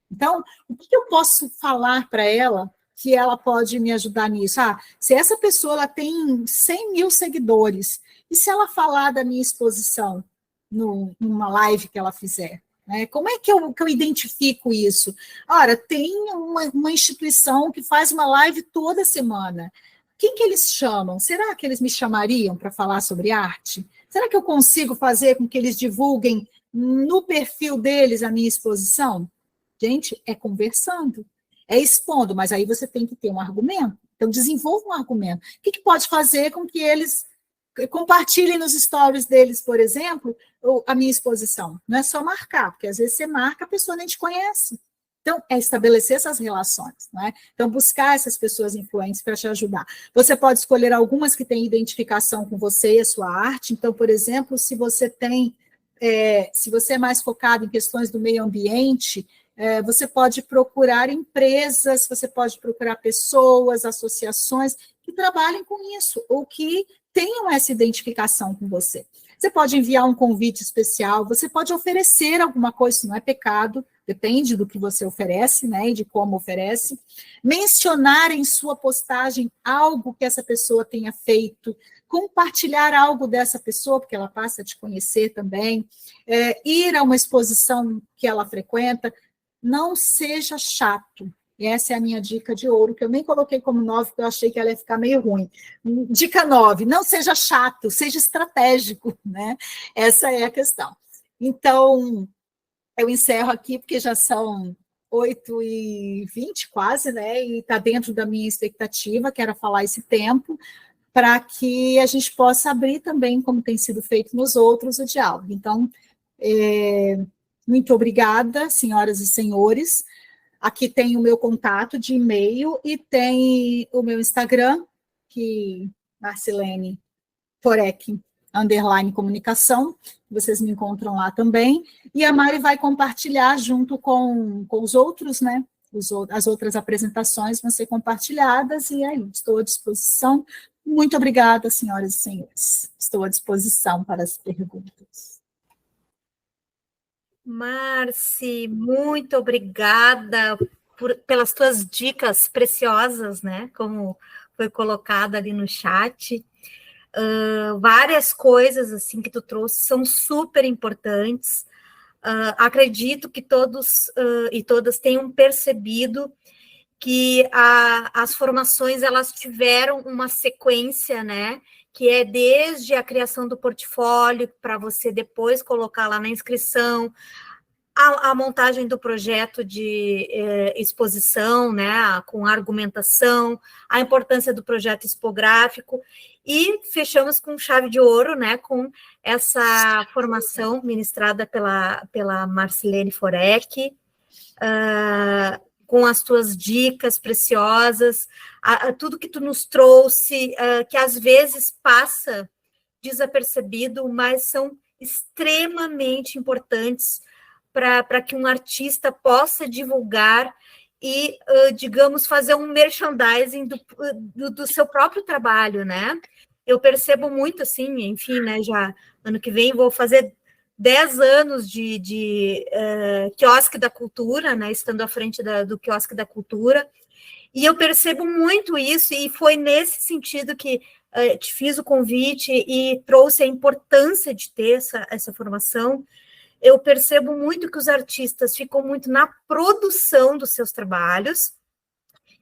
B: Então, o que eu posso falar para ela que ela pode me ajudar nisso? Se essa pessoa ela tem 100 mil seguidores, e se ela falar da minha exposição numa live que ela fizer? Né? Como é que eu identifico isso? Ora, tem uma instituição que faz uma live toda semana. Quem que eles chamam? Será que eles me chamariam para falar sobre arte? Será que eu consigo fazer com que eles divulguem no perfil deles a minha exposição? Gente, é conversando, é expondo, mas aí você tem que ter um argumento. Então, desenvolva um argumento. O que pode fazer com que eles compartilhem nos stories deles, por exemplo, a minha exposição? Não é só marcar, porque às vezes você marca, a pessoa nem te conhece. Então, é estabelecer essas relações, não é? Então, buscar essas pessoas influentes para te ajudar. Você pode escolher algumas que têm identificação com você e a sua arte. Então, por exemplo, se você é mais focado em questões do meio ambiente, você pode procurar empresas, você pode procurar pessoas, associações que trabalhem com isso, ou que tenham essa identificação com você. Você pode enviar um convite especial, você pode oferecer alguma coisa, isso não é pecado, depende do que você oferece, né, e de como oferece. Mencionar em sua postagem algo que essa pessoa tenha feito, compartilhar algo dessa pessoa, porque ela passa a te conhecer também, ir a uma exposição que ela frequenta. Não seja chato. E essa é a minha dica de ouro, que eu nem coloquei como 9, porque eu achei que ela ia ficar meio ruim. Dica 9, não seja chato, seja estratégico, né? Essa é a questão. Então, eu encerro aqui, porque já são 8h20 quase, né? E está dentro da minha expectativa, que era falar esse tempo, para que a gente possa abrir também, como tem sido feito nos outros, o diálogo. Então, muito obrigada, senhoras e senhores. Aqui tem o meu contato de e-mail e tem o meu Instagram, que Marcilene Forec, _comunicação, vocês me encontram lá também. E a Mari vai compartilhar junto com os outros, né? As outras apresentações vão ser compartilhadas, e aí estou à disposição. Muito obrigada, senhoras e senhores. Estou à disposição para as perguntas.
A: Marci, muito obrigada pelas tuas dicas preciosas, né? Como foi colocado ali no chat. Várias coisas assim que tu trouxe são super importantes. Acredito que todos e todas tenham percebido que as formações elas tiveram uma sequência, né? Que é desde a criação do portfólio, para você depois colocar lá na inscrição, a montagem do projeto de exposição, né, com argumentação, a importância do projeto expográfico, e fechamos com chave de ouro, né, com essa formação ministrada pela Marcilene Forec, com as tuas dicas preciosas, tudo que tu nos trouxe, que às vezes passa desapercebido, mas são extremamente importantes para que um artista possa divulgar e, digamos, fazer um merchandising do seu próprio trabalho, né? Eu percebo muito, assim, enfim, né, já ano que vem vou fazer 10 anos de Quiosque da Cultura, né, estando à frente do Quiosque da Cultura, e eu percebo muito isso, e foi nesse sentido que te fiz o convite e trouxe a importância de ter essa formação. Eu percebo muito que os artistas ficam muito na produção dos seus trabalhos,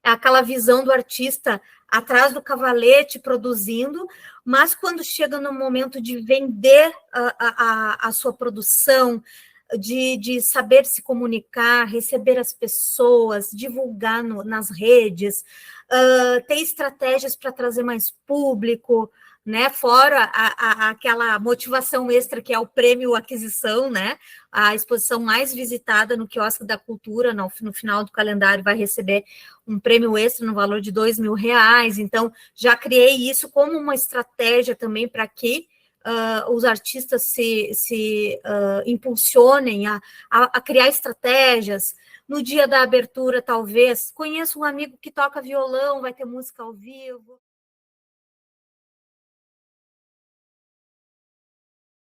A: aquela visão do artista atrás do cavalete produzindo, mas quando chega no momento de vender a sua produção, de saber se comunicar, receber as pessoas, divulgar nas redes, ter estratégias para trazer mais público, né? Fora aquela motivação extra que é o prêmio aquisição, né? A exposição mais visitada no Quiosque da Cultura, no final do calendário, vai receber um prêmio extra no valor de R$2.000. Então, já criei isso como uma estratégia também para que os artistas se impulsionem a criar estratégias. No dia da abertura, talvez, conheço um amigo que toca violão, vai ter música ao vivo.